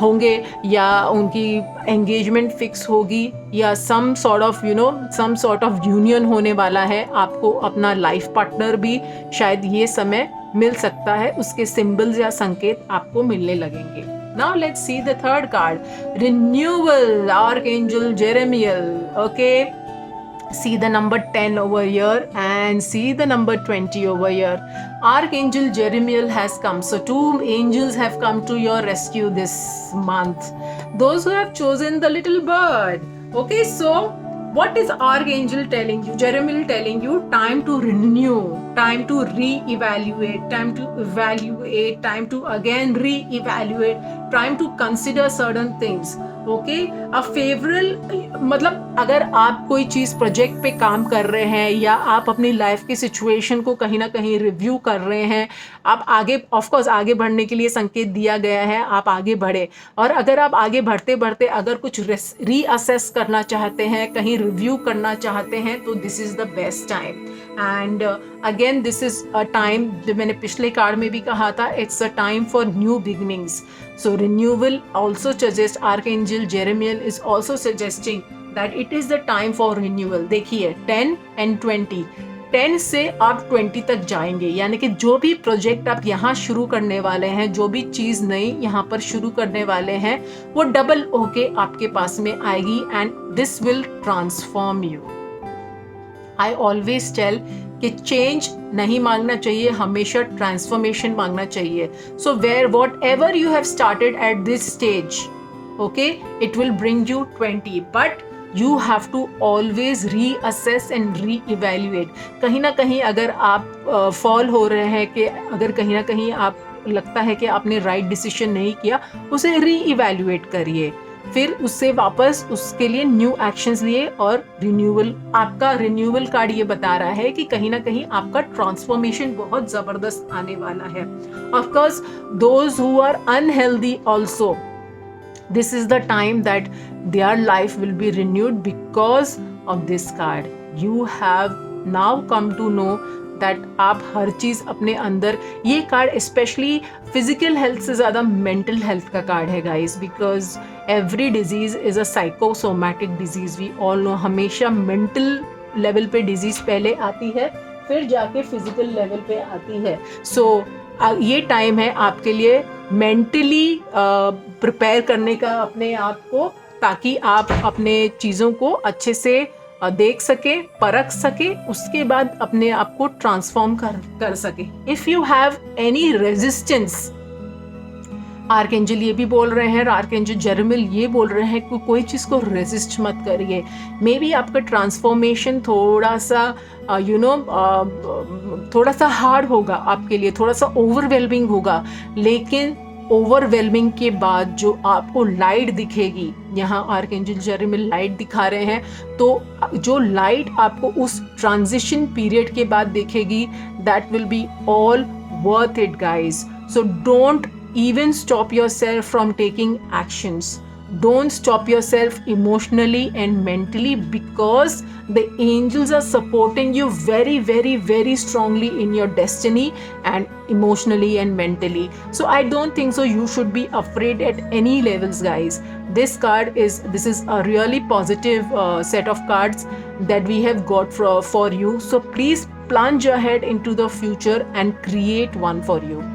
होंगे या उनकी engagement fix होगी या some sort of union होने वाला है. आपको अपना life partner भी शायद ये समय मिल सकता है, उसके symbols या संकेत आपको मिलने लगेंगे. Now let's see the third card, renewal, Archangel Jeremiel. Okay, see the number 10 over here and see the number 20 over here. Archangel Jeremiel has come. So two angels have come to your rescue this month. Those who have chosen the little bird. Okay, so what is Archangel telling you? Jeremiel telling you time to renew, time to re-evaluate, time to evaluate, time to again re-evaluate, time to consider certain things. Okay, a favourable मतलब अगर आप कोई चीज़ project पे काम कर रहे हैं या आप अपनी लाइफ की सिचुएशन को कहीं ना कहीं रिव्यू कर रहे हैं, आप आगे ऑफकोर्स आगे बढ़ने के लिए संकेत दिया गया है, आप आगे बढ़े. और अगर आप आगे बढ़ते बढ़ते अगर कुछ रीअसेस करना चाहते हैं, कहीं रिव्यू करना चाहते हैं, तो this is the best time. And again this is a time, जो मैंने पिछले कार्ड में भी कहा था, it's a time for new beginnings. So renewal also suggests, Archangel Jeremiel is also suggesting that it is the time for renewal. देखिए 10 and 20, 10 से आप 20 तक जाएंगे, यानी कि जो भी प्रोजेक्ट आप यहाँ शुरू करने वाले हैं, जो भी चीज़ नई यहाँ पर शुरू करने वाले हैं, वो डबल होके आपके पास में आएगी and this will transform you. I always tell कि चेंज नहीं मांगना चाहिए, हमेशा ट्रांसफॉर्मेशन मांगना चाहिए. So where whatever you have started at this stage, okay, it will bring you 20, but you have to always reassess and re-evaluate. कहीं ना कहीं अगर आप फॉल हो रहे हैं, कि अगर कहीं ना कहीं आप लगता है कि आपने राइट डिसीजन नहीं किया, उसे री-इवैल्यूएट करिए, फिर उससे वापस उसके लिए न्यू एक्शंस लिए और रिन्यूअल. आपका रिन्यूअल कार्ड ये बता रहा है कि कहीं ना कहीं आपका ट्रांसफॉर्मेशन बहुत जबरदस्त आने वाला है. Of course those who are unhealthy also, this is the time that their life will be renewed because of this card. You have now come to know that आप हर चीज़ अपने अंदर, ये कार्ड स्पेशली फिजिकल हेल्थ से ज़्यादा mental health का card है guys, because every disease is a psychosomatic disease. We all know हमेशा mental level पे डिजीज़ पहले आती है, फिर जाके फिजिकल लेवल पे आती है. सो ये टाइम है आपके लिए मेंटली प्रिपेयर करने का अपने आप को, ताकि आप अपने चीज़ों को अच्छे से देख सके, परख सके, उसके बाद अपने आप को ट्रांसफॉर्म कर सके. If you have any resistance, archangel ये भी बोल रहे हैं, आर्कएंजल जेरेमियल ये बोल रहे हैं कि कोई चीज़ को रेजिस्ट मत करिए. मे बी आपका ट्रांसफॉर्मेशन थोड़ा सा थोड़ा सा हार्ड होगा आपके लिए, थोड़ा सा ओवरवेलमिंग होगा, लेकिन ओवरवेलमिंग के बाद जो आपको लाइट दिखेगी, यहाँ आर्कएंजल जेरेमियल लाइट दिखा रहे हैं, तो जो लाइट आपको उस ट्रांजिशन पीरियड के बाद दिखेगी, that will be all worth it guys. So don't even stop yourself from taking actions. Don't stop yourself emotionally and mentally, because the angels are supporting you very, very, very strongly in your destiny and emotionally and mentally. So I don't think so you should be afraid at any levels, guys. This is a really positive set of cards that we have got for you. So please plunge ahead into the future and create one for you.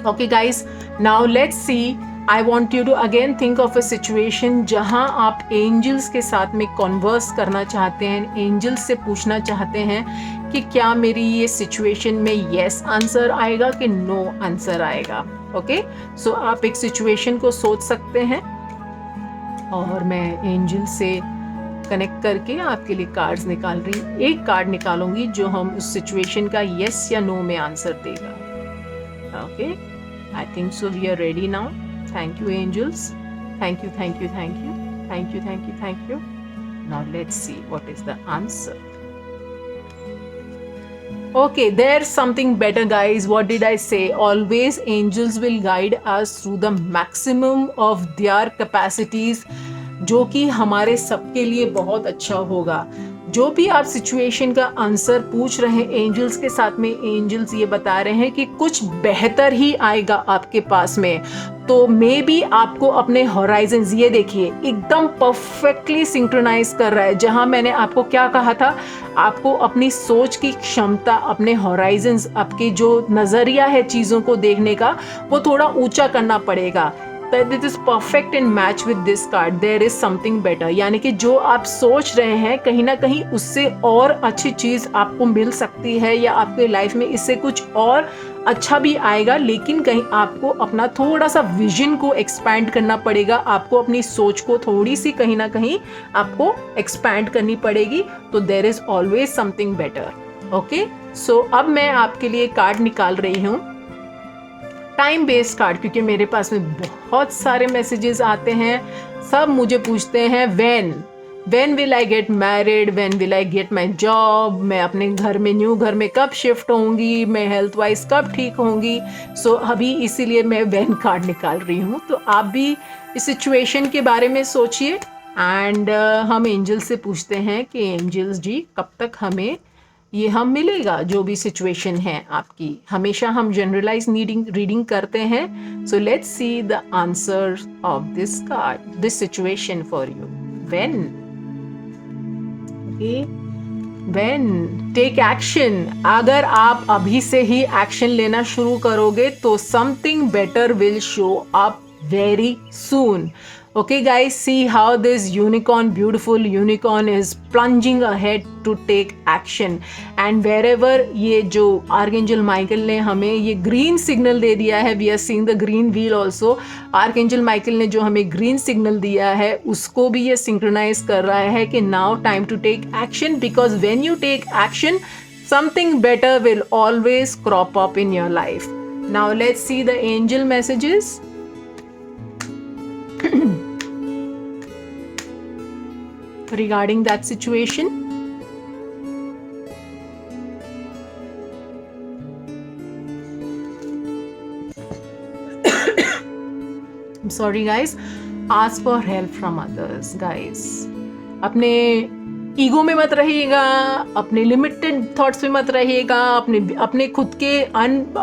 Okay guys, now let's see. I want you to again think of a situation जहाँ आप angels के साथ में converse करना चाहते हैं, angels से पूछना चाहते हैं कि क्या मेरी ये सिचुएशन में येस आंसर आएगा कि नो आंसर आएगा. ओके, सो आप एक सिचुएशन को सोच सकते हैं और मैं एंजल से कनेक्ट करके आपके लिए कार्ड्स निकाल रही हूँ. एक कार्ड निकालूंगी जो हम उस सिचुएशन का येस या नो में आंसर देगा. Okay, I think so we are ready now. Thank you angels. Thank you, thank you, thank you. Thank you, thank you, thank you. Now let's see what is the answer. Okay, there's something better, guys. What did I say? Always angels will guide us through the maximum of their capacities, जो कि हमारे सबके लिए बहुत अच्छा होगा. जो भी आप सिचुएशन का आंसर पूछ रहे हैं एंजल्स के साथ में, एंजल्स ये बता रहे हैं कि कुछ बेहतर ही आएगा आपके पास में. तो मे बी आपको अपने हॉराइजन्स, ये देखिए एकदम परफेक्टली सिंक्रोनाइज कर रहा है. जहां मैंने आपको क्या कहा था, आपको अपनी सोच की क्षमता, अपने हॉराइजन्स, आपके जो नज़रिया है चीज़ों को देखने का, वो थोड़ा ऊंचा करना पड़ेगा. It is perfect in match with this card. There is something better. यानी कि जो आप सोच रहे हैं कहीं ना कहीं उससे और अच्छी चीज़ आपको मिल सकती है, या आपके लाइफ में इससे कुछ और अच्छा भी आएगा. लेकिन कहीं आपको अपना थोड़ा सा विजन को एक्सपैंड करना पड़ेगा. आपको अपनी सोच को थोड़ी सी कहीं ना कहीं आपको एक्सपैंड करनी पड़ेगी. तो there is always something better. Okay, so अब मैं आपके लिए कार्ड निकाल रही हूँ, टाइम बेस्ड कार्ड, क्योंकि मेरे पास में बहुत सारे मैसेजेस आते हैं. सब मुझे पूछते हैं when will I get married, when will I get my job, मैं अपने घर में, न्यू घर में कब शिफ्ट होंगी, मैं हेल्थ वाइज कब ठीक होंगी. सो अभी इसीलिए मैं व्हेन कार्ड निकाल रही हूँ. तो आप भी इस सिचुएशन के बारे में सोचिए एंड हम एंजल से पूछते हैं कि एंजल्स जी कब तक हमें ये हम मिलेगा, जो भी सिचुएशन है आपकी. हमेशा हम जनरलाइज रीडिंग करते हैं. So let's see the answer of this card, this situation for you. When take action. अगर आप अभी से ही एक्शन लेना शुरू करोगे तो something better will show up very soon. Okay guys, see how this unicorn, beautiful unicorn is plunging ahead to take action. And wherever ये जो आर्कएंजल माइकल ने हमें ये ग्रीन सिग्नल दे दिया है, we are seeing the green wheel also. Archangel Michael ने जो हमें ग्रीन सिग्नल दिया है उसको भी ये सिंक्रोनाइज कर रहा है कि now time to take action, because when you take action something better will always crop up in your life. Now let's see the angel messages. Regarding that situation. I'm sorry guys. Ask for help from others guys. अपने ego में मत रहिएगा, अपने limited thoughts में मत रहिएगा, अपने खुद के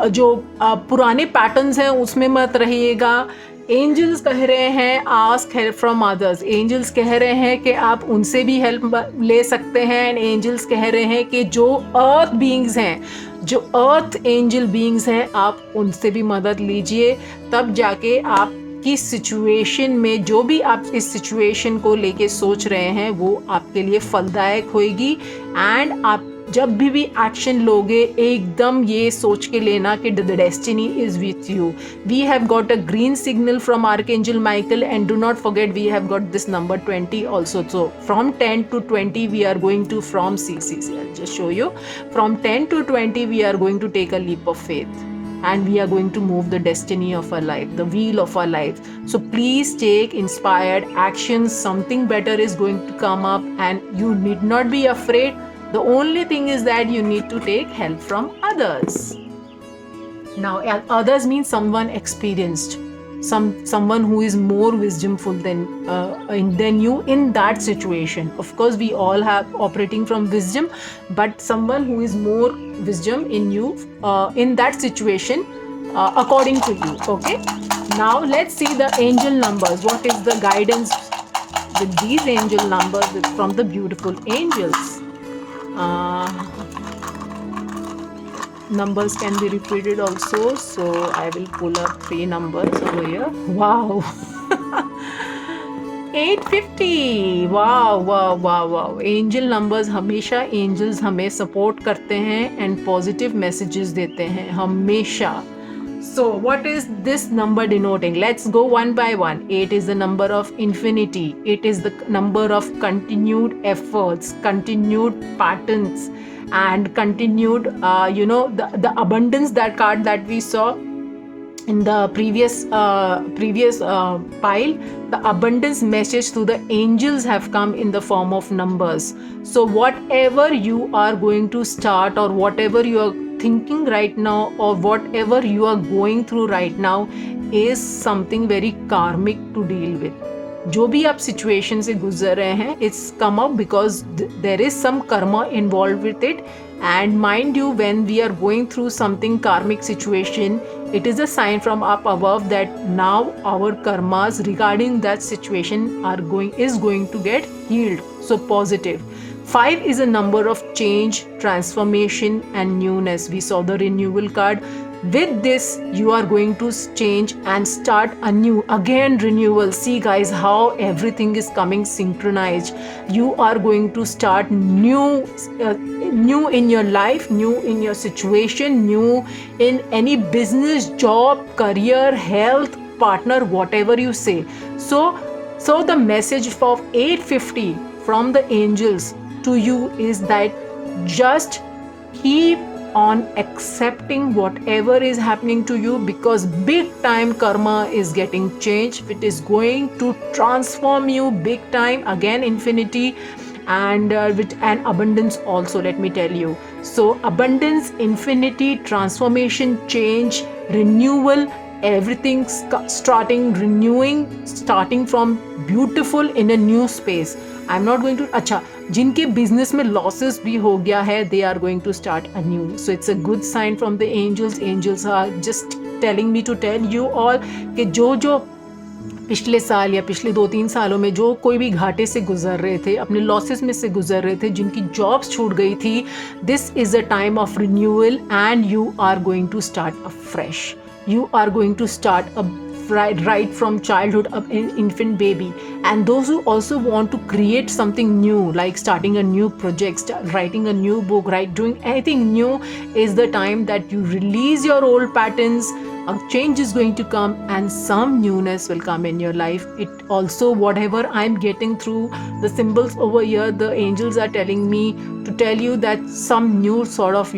जो पुराने पैटर्न्स हैं उसमें मत रहिएगा. एंजल्स कह रहे हैं ask help from others. Angels कह रहे हैं कि आप उनसे भी हेल्प ले सकते हैं. एंड एंजल्स कह रहे हैं कि जो अर्थ बीइंग्स हैं, जो अर्थ एंजल बीइंग्स हैं, आप उनसे भी मदद लीजिए. तब जाके आप की सिचुएशन में, जो भी आप इस सिचुएशन को लेके सोच रहे हैं, वो आपके लिए फलदायक होएगी. एंड आप जब भी एक्शन लोगे एकदम ये सोच के लेना कि the destiny is with you. We have got a green signal from archangel Michael and do not forget we have got this number 20 also. So from 10 to 20 we are going to, from I'll just show you, from 10 to 20 we are going to take a leap of faith and we are going to move the destiny of our life, the wheel of our life. So please take inspired actions. Something better is going to come up and you need not be afraid. The only thing is that you need to take help from others. Now others means someone experienced, someone who is more wisdomful than you in that situation. Of course we all have operating from wisdom, but someone who is more wisdom in you in that situation according to you. Okay, now let's see the angel numbers. What is the guidance with these angel numbers from the beautiful angels? Numbers can be repeated also, so I will pull up 3 numbers over here. Wow. 850. wow. Angel numbers, हमेशा angels हमें support करते हैं and positive messages देते हैं हमेशा. So what is this number denoting? Let's go one by one. 8 is the number of infinity. It is the number of continued efforts, continued patterns, and continued, the abundance, that card that we saw. in the previous pile, the abundance message through the angels have come in the form of numbers. So whatever you are going to start, or whatever you are thinking right now, or whatever you are going through right now, is something very karmic to deal with. जो भी आप situation से गुजर रहे हैं, it's come up because there is some karma involve with it. And mind you, when we are going through something karmic situation, it is a sign from up above that now our karmas regarding that situation is going to get healed. So positive. 5 is a number of change, transformation and newness. We saw the renewal card. With this, you are going to change and start anew. Again, renewal. See guys, how everything is coming synchronized. You are going to start new in your life, new in your situation, new in any business, job, career, health, partner, whatever you say. So the message of 850 from the angels to you is that just keep on accepting whatever is happening to you, because big time karma is getting changed. It is going to transform you big time. Again, infinity and with an abundance also, let me tell you. So abundance, infinity, transformation, change, renewal, everything starting, renewing, starting from beautiful in a new space. I'm not going to, अच्छा, जिनके business में losses भी हो गया है, they are going to start anew. So it's a good sign from the angels. Angels are just telling me to tell you all कि जो पिछले साल या पिछले 2-3 सालों में जो कोई भी घाटे से गुजर रहे थे, अपने लॉसेस में से गुजर रहे थे, जिनकी जॉब्स छूट गई थी, this is a time of renewal and you are going to start a fresh. You are going to start right from childhood, an infant baby. And those who also want to create something new, like starting a new project, writing a new book, doing anything new, is the time that you release your old patterns. A change is going to come and some newness will come in your life. It also, whatever I'm getting through the symbols over here, the angels are telling me to tell you that some new sort of,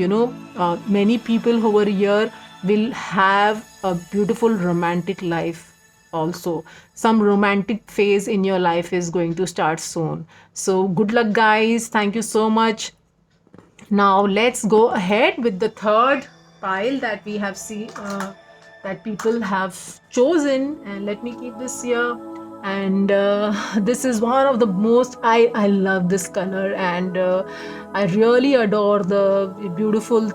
many people over here will have a beautiful romantic life also. Some romantic phase in your life is going to start soon. So good luck guys. Thank you so much. Now let's go ahead with the third pile that we have seen that people have chosen, and let me keep this here. And this is one of the most, I love this color, and I really adore the beautiful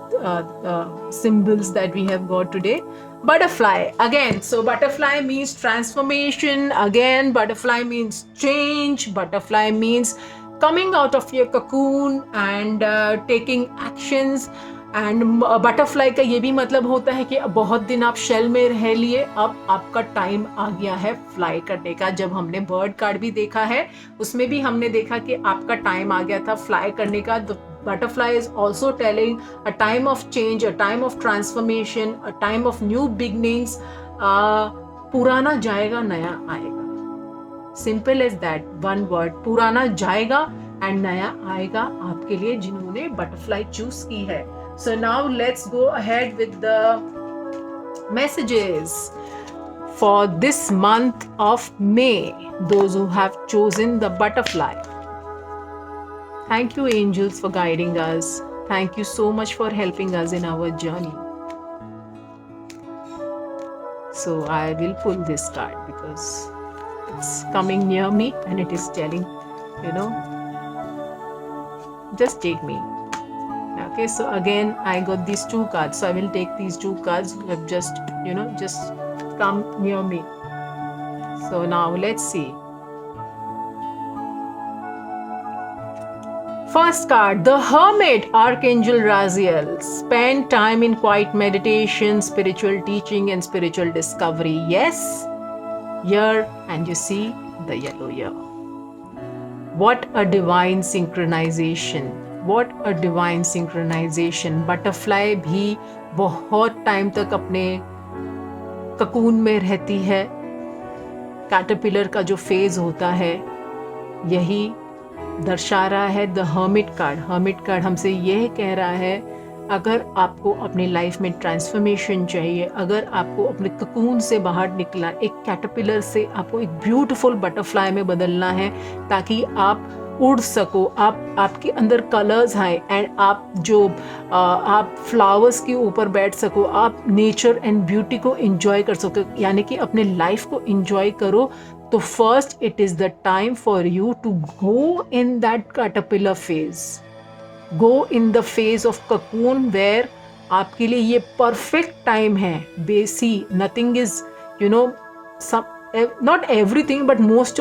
symbols that we have got today. Butterfly again. So butterfly means transformation. Again, butterfly means change. Butterfly means coming out of your cocoon and taking actions. And butterfly का ये भी मतलब होता है कि बहुत दिन आप शेल में रह लिए, अब आपका टाइम आ गया है फ्लाई करने का. जब हमने बर्ड कार्ड भी देखा है, उसमें भी हमने देखा कि आपका टाइम आ गया था फ्लाई करने का. तो butterfly is also telling a time of change, a time of transformation, a time of new beginnings. पुराना जाएगा, नया आएगा. Simple as that, one word. पुराना जाएगा एंड नया आएगा आपके लिए जिन्होंने बटरफ्लाई चूज की है. So now let's go ahead with the messages for this month of May, those who have chosen the butterfly. Thank you angels for guiding us. Thank you so much for helping us in our journey. So I will pull this card because it's coming near me and it is telling, just take me. Okay, so again I got these two cards, so I will take these two cards who have just come near me. So now let's see. First card, the Hermit, Archangel Raziel. Spend time in quiet meditation, spiritual teaching and spiritual discovery. Yes, here, and you see the yellow here. What a divine synchronization. What a divine synchronization. Butterfly भी बहुत time तक अपने cocoon में रहती है. Caterpillar का जो phase होता है, यही दर्शा रहा है the hermit card. Hermit card हमसे यह कह रहा है अगर आपको अपनी लाइफ में ट्रांसफॉर्मेशन चाहिए, अगर आपको अपने ककून से बाहर निकला, एक कैटरपिलर से आपको एक ब्यूटीफुल बटरफ्लाई में बदलना है ताकि आप उड़ सको, आपके अंदर कलर्स आए एंड आप फ्लावर्स के ऊपर बैठ सको, आप नेचर एंड ब्यूटी को एंजॉय कर सको, यानी कि अपने लाइफ को एंजॉय करो, तो first it is the time for you to go in that caterpillar phase, go in the phase of cocoon, where आपके लिए ये परफेक्ट टाइम है। बेसी nothing is not everything but most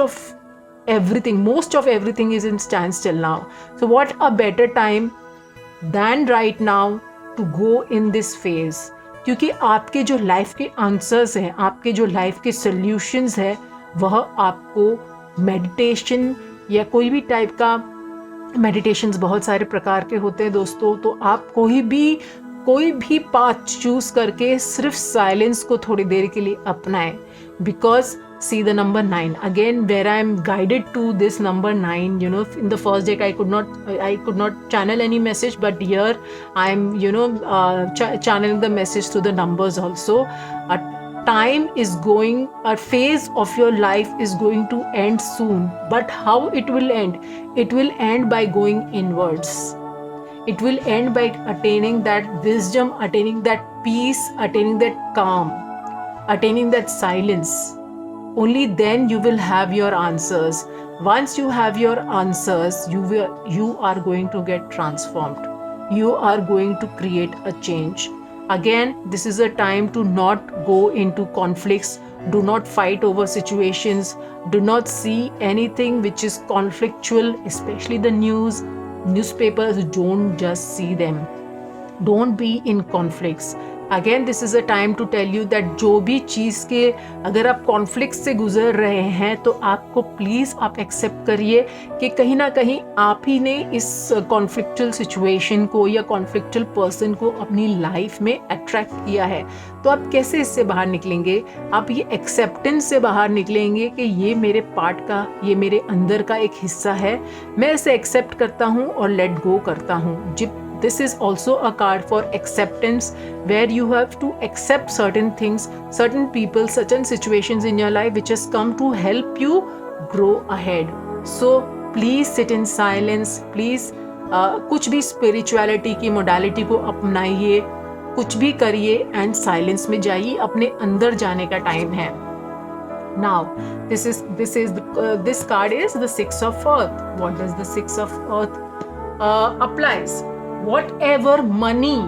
of everything is in standstill now. So what a better time than right now to go in this phase, क्योंकि आपके जो life के answers हैं, आपके जो लाइफ के सॉल्यूशंस है, वह आपको मेडिटेशन या कोई भी टाइप का, मेडिटेशंस बहुत सारे प्रकार के होते हैं दोस्तों, तो आप कोई भी पाथ चूज करके सिर्फ साइलेंस को थोड़ी देर के लिए अपनाएं, because see the number 9 again, where I am guided to this number 9. In the first deck I could not channel any message, but here I am channeling the message to the numbers also. A time is going, a phase of your life is going to end soon, but how it will end? It will end by going inwards. It will end by attaining that wisdom, attaining that peace, attaining that calm, attaining that silence. Only then you will have your answers. Once you have your answers, you are going to get transformed. You are going to create a change. Again, this is a time to not go into conflicts. Do not fight over situations. Do not see anything which is conflictual, especially the newspapers. Don't just see them. Don't be in conflicts. Again this is a time to tell you that जो भी चीज़ के अगर आप conflict से गुजर रहे हैं, तो आपको प्लीज़ आप एक्सेप्ट करिए कि कहीं ना कहीं आप ही ने इस कॉन्फ्लिक्चुअल सिचुएशन को या कॉन्फ्लिक्चुअल पर्सन को अपनी लाइफ में अट्रैक्ट किया है। तो आप कैसे इससे बाहर निकलेंगे? आप ये एक्सेप्टेंस से बाहर निकलेंगे कि ये मेरे पार्ट का, ये मेरे अंदर का एक हिस्सा है, मैं इसे एक्सेप्ट करता हूँ और लेट गो करता हूँ। This is also a card for acceptance, where you have to accept certain things, certain people, certain situations in your life which has come to help you grow ahead. So please sit in silence. Please कुछ भी spirituality की modality को अपनाइए, कुछ भी करिए and silence में जाइए, अपने अंदर जाने का टाइम है। Now this card is the Six of Earth. What does the Six of Earth applies? Whatever money,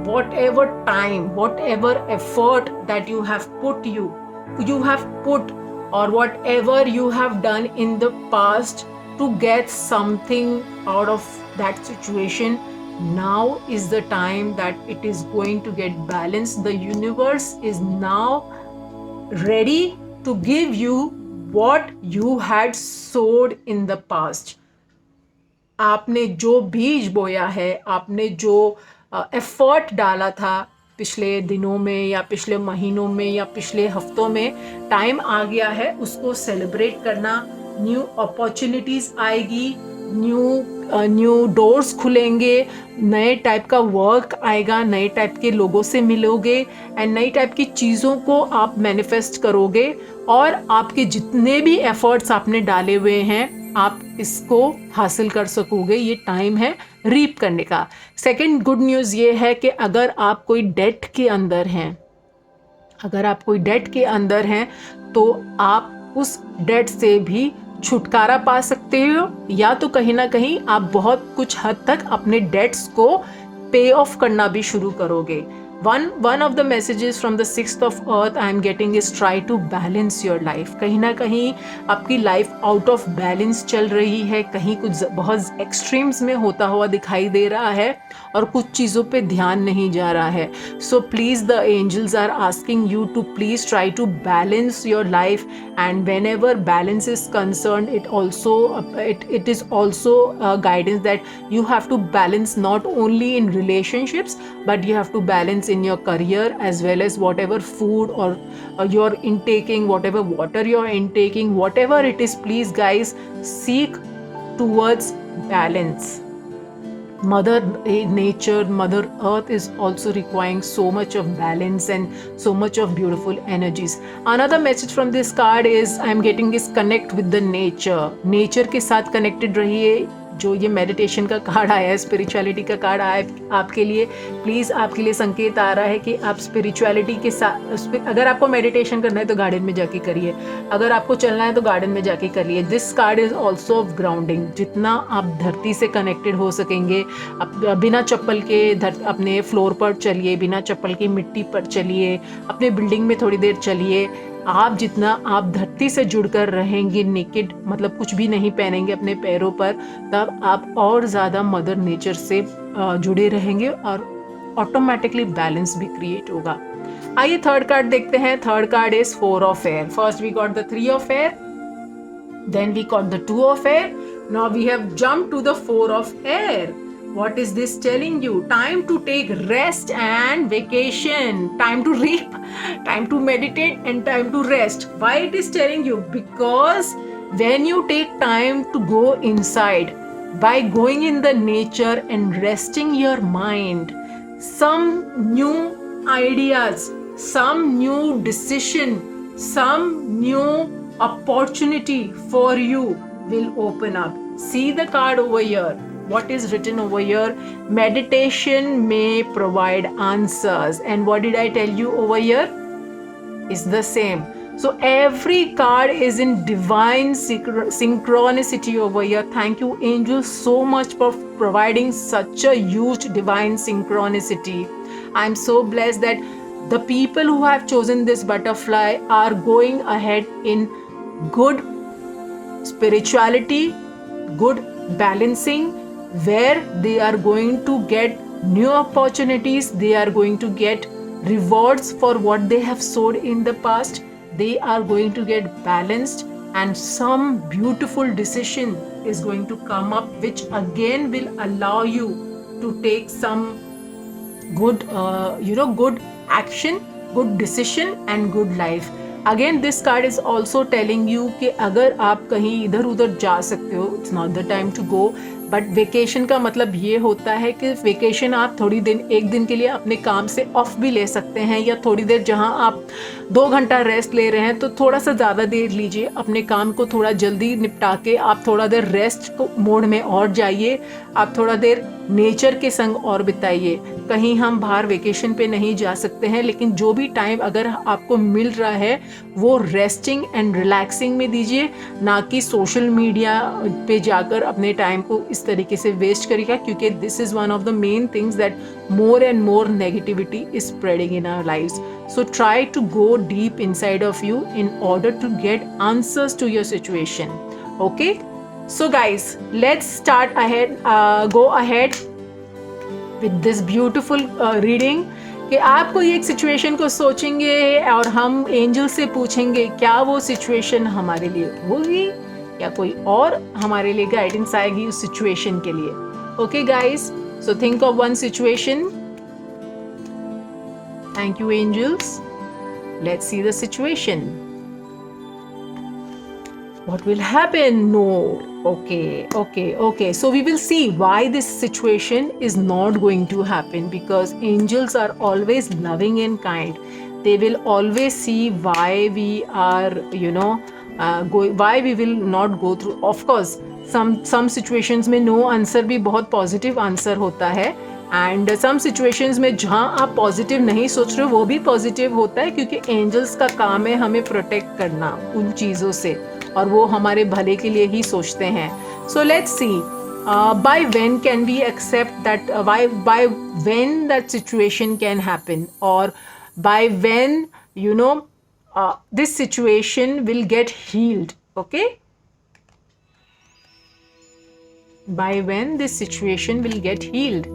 whatever time, whatever effort that you have put, or whatever you have done in the past to get something out of that situation, now is the time that it is going to get balanced. The universe is now ready to give you what you had sowed in the past. आपने जो बीज बोया है, आपने जो effort डाला था पिछले दिनों में या पिछले महीनों में या पिछले हफ्तों में, टाइम आ गया है उसको सेलिब्रेट करना। न्यू अपॉर्चुनिटीज़ आएगी, न्यू डोर्स खुलेंगे, नए टाइप का वर्क आएगा, नए टाइप के लोगों से मिलोगे एंड नई टाइप की चीज़ों को आप मैनिफेस्ट करोगे, और आपके जितने भी एफर्ट्स आपने डाले हुए हैं आप इसको हासिल कर सकोगे। ये टाइम है रीप करने का। सेकंड गुड न्यूज़ ये है कि अगर आप कोई डेट के अंदर हैं, तो आप उस डेट से भी छुटकारा पा सकते हो, या तो कहीं ना कहीं आप बहुत कुछ हद तक अपने डेट्स को पे ऑफ करना भी शुरू करोगे। One of the messages from the Sixth of Earth I am getting is try to balance your life. कहीं ना कहीं आपकी लाइफ आउट ऑफ बैलेंस चल रही है, कहीं कुछ बहुत एक्सट्रीम्स में होता हुआ दिखाई दे रहा है और कुछ चीज़ों पे ध्यान नहीं जा रहा है। So please, the angels are asking you to please try to balance your life, and whenever balance is concerned, it is also a guidance that you have to balance not only in relationships, but you have to balance in your career as well as whatever food or you're intaking, whatever water you're intaking, whatever it is, please guys, seek towards balance. mother nature, mother earth is also requiring so much of balance and so much of beautiful energies. Another message from this card is I am getting is connect with the nature के साथ connected रहिए. जो ये meditation का card आया है, spirituality का card आया है आपके लिए, प्लीज़ आपके लिए संकेत आ रहा है कि आप स्पिरिचुअलिटी के साथ, अगर आपको मेडिटेशन करना है तो गार्डन में जाके करिए, अगर आपको चलना है तो गार्डन में जाके करिए. This card is also of grounding. जितना आप धरती से कनेक्टेड हो सकेंगे, बिना चप्पल के अपने फ्लोर पर चलिए, बिना चप्पल की मिट्टी पर चलिए, अपने बिल्डिंग में थोड़ी देर चलिए. आप जितना आप धरती से जुड़कर रहेंगे, नेकेड मतलब कुछ भी नहीं पहनेंगे अपने पैरों पर, तब आप और ज़्यादा मदर नेचर से जुड़े रहेंगे और ऑटोमेटिकली बैलेंस भी क्रिएट होगा. आइए थर्ड कार्ड देखते हैं. Third card is 4 of air. First we got the 3 of air, then we got the 2 of air, now we have jump to the 4 of air. What is this telling you? Time to take rest and vacation. Time to reap, time to meditate and time to rest. Why it is telling you? Because when you take time to go inside, by going in the nature and resting your mind, some new ideas, some new decision, some new opportunity for you will open up. See the card over here. What is written over here? Meditation may provide answers. And what did I tell you over here? It's the same. So every card is in divine synchronicity over here. Thank you, angels, so much for providing such a huge divine synchronicity. I'm so blessed that the people who have chosen this butterfly are going ahead in good spirituality, good balancing, where they are going to get new opportunities, they are going to get rewards for what they have sowed in the past, they are going to get balanced, and some beautiful decision is going to come up which again will allow you to take some good good action, good decision and good life. Again this card is also telling you कि अगर आप कहीं इधर उधर जा सकते हो, it's not the time to go. But vacation का मतलब ये होता है कि वेकेशन आप थोड़ी दिन, एक दिन के लिए अपने काम से ऑफ भी ले सकते हैं, या थोड़ी देर जहां आप 2 घंटा रेस्ट ले रहे हैं तो थोड़ा सा ज़्यादा देर लीजिए, अपने काम को थोड़ा जल्दी निपटा के आप थोड़ा देर रेस्ट मोड में और जाइए, आप थोड़ा देर नेचर के संग और बिताइए. कहीं हम बाहर वेकेशन पे नहीं जा सकते हैं, लेकिन जो भी टाइम अगर आपको मिल रहा है वो रेस्टिंग एंड रिलैक्सिंग में दीजिए, ना कि सोशल मीडिया पे जाकर अपने टाइम को इस तरीके से वेस्ट करिएगा, क्योंकि this is one of the main things that more and more negativity is spreading in our lives. So try to go deep inside of you in order to get answers to your situation. Okay, so guys, let's start ahead, go ahead with this beautiful reading. कि आप कोई एक situation को सोचेंगे और हम angel से पूछेंगे क्या वो सिचुएशन हमारे लिए होगी, या कोई और हमारे लिए गाइडेंस आएगी उस सिचुएशन के लिए. Okay guys, so think of one situation. Thank you, angels. Let's see the situation. What will happen? No. Okay. So we will see why this situation is not going to happen, because angels are always loving and kind. They will always see why we are, why we will not go through. Of course, some situations में no answer भी बहुत positive answer होता है, and some situations में जहाँ आप positive नहीं सोच रहे हो वो भी पॉजिटिव होता है, क्योंकि एंजल्स का काम है हमें प्रोटेक्ट करना उन चीज़ों से, और वो हमारे भले के लिए ही सोचते हैं. So let's C by when can we accept that, by when that situation can happen, or by when this situation will get healed. Okay, by when this situation will get healed.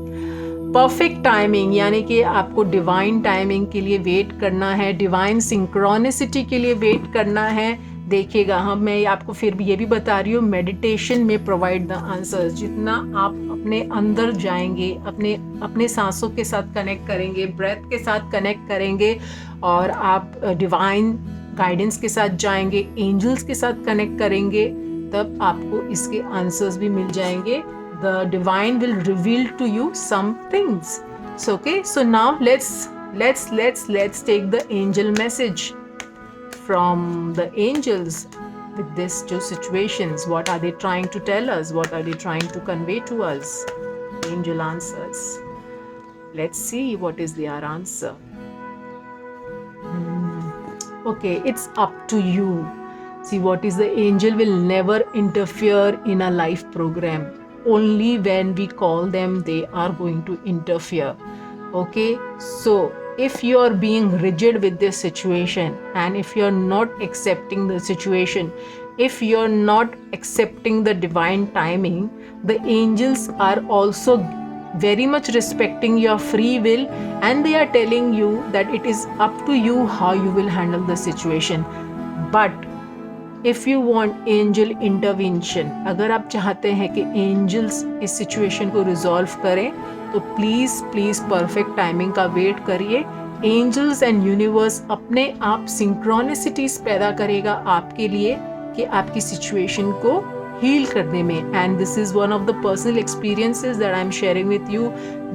Perfect timing, यानी कि आपको divine timing के लिए wait करना है, divine synchronicity के लिए wait करना है. देखिएगा, मैं आपको फिर भी ये भी बता रही हूँ, मेडिटेशन में प्रोवाइड द आंसर्स. जितना आप अपने अंदर जाएंगे, अपने सांसों के साथ कनेक्ट करेंगे, ब्रेथ के साथ कनेक्ट करेंगे, और आप डिवाइन गाइडेंस के साथ जाएंगे, एंजल्स के साथ कनेक्ट करेंगे, तब आपको इसके आंसर्स भी मिल जाएंगे. the divine will reveal to you some things. So okay, so now let's take the angel message from the angels with this two situations. What are they trying to tell us? What are they trying to convey to us? Angel answers. Let's see what is their answer. Okay, it's up to you. See, what is the angel will never interfere in a life program. Only when we call them, they are going to interfere. Okay, so if you are being rigid with this situation, and if you're not accepting the situation, if you're not accepting the divine timing, the angels are also very much respecting your free will, and they are telling you that it is up to you how you will handle the situation. But if you want angel intervention, अगर आप चाहते हैं कि angels इस situation को resolve करें, तो please perfect timing का wait करिए. Angels and universe अपने आप synchronicities पैदा करेगा आपके लिए कि आपकी situation को heal करने में. And this is one of the personal experiences that I'm sharing with you.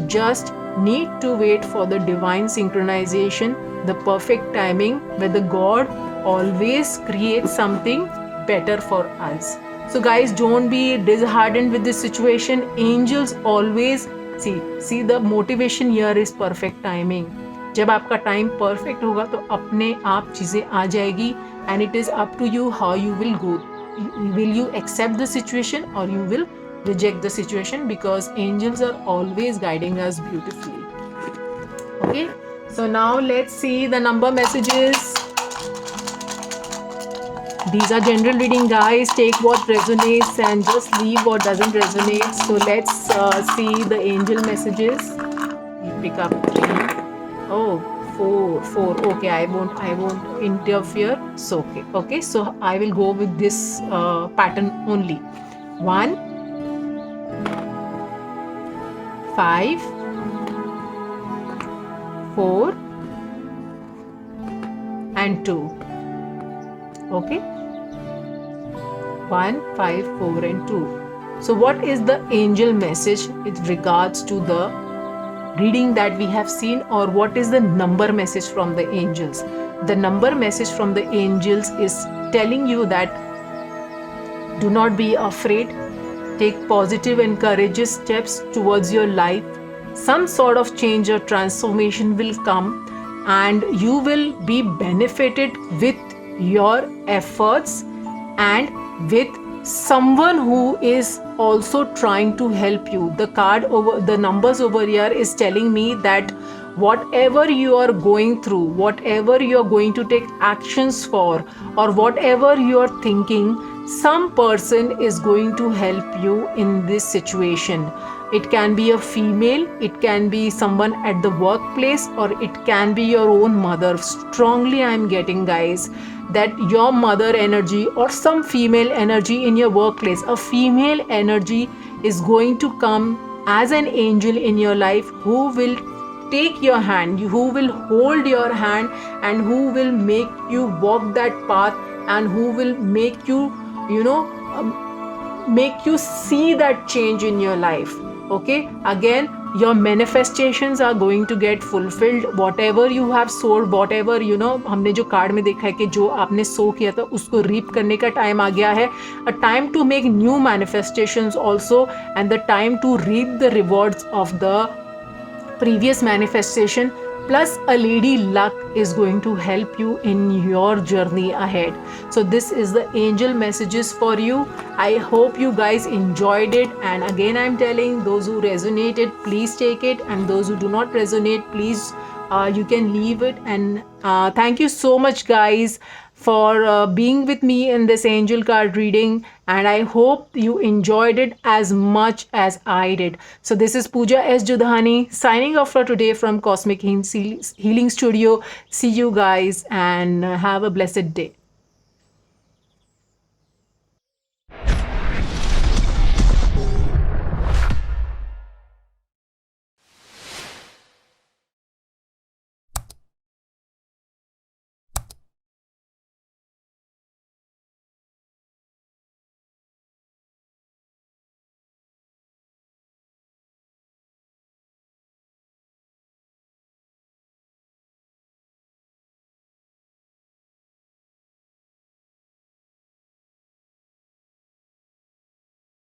Just need to wait for the divine synchronization, the perfect timing, where the God always creates something better for us. So guys, don't be disheartened with this situation. Angels always see the motivation here is perfect timing. जब आपका time perfect होगा तो अपने आप चीज़ें आ जाएगी. And it is up to you how you will go. Will you accept the situation or you will reject the situation, because angels are always guiding us beautifully. Okay, so now let's see the number messages. These are general reading, guys. Take what resonates and just leave what doesn't resonate. So let's see the angel messages. You pick up 3. Oh, 4. Okay, I won't interfere. So okay. So I will go with this pattern only. 1, 5, 4, and 2. Okay, 1, 5, 4, and 2. So what is the angel message with regards to the reading that we have seen, or what is the number message from the angels? The number message from the angels is telling you that do not be afraid. Take positive and courageous steps towards your life. Some sort of change or transformation will come, and you will be benefited with your efforts and with someone who is also trying to help you. The numbers over here is telling me that whatever you are going through, whatever you are going to take actions for, or whatever you are thinking, some person is going to help you in this situation. It can be a female, it can be someone at the workplace, or it can be your own mother. Strongly I am getting, guys, that your mother energy or some female energy in your workplace, a female energy is going to come as an angel in your life, who will take your hand, who will hold your hand, and who will make you walk that path, and who will make you make you see that change in your life. Okay, again, your manifestations are going to get fulfilled. Whatever you have sowed, whatever हमने जो card में देखा है कि जो आपने सो किया था उसको रीप करने का टाइम आ गया है. A time to make new manifestations also, and the time to reap the rewards of the previous manifestation. Plus a lady luck is going to help you in your journey ahead. So this is the angel messages for you. I hope you guys enjoyed it, and again I'm telling those who resonated, please take it, and those who do not resonate, please you can leave it. And thank you so much, guys, for being with me in this angel card reading, and I hope you enjoyed it as much as I did. So this is Pooja S. Judhani signing off for today from Cosmic Healing Studio. See you guys, and have a blessed day.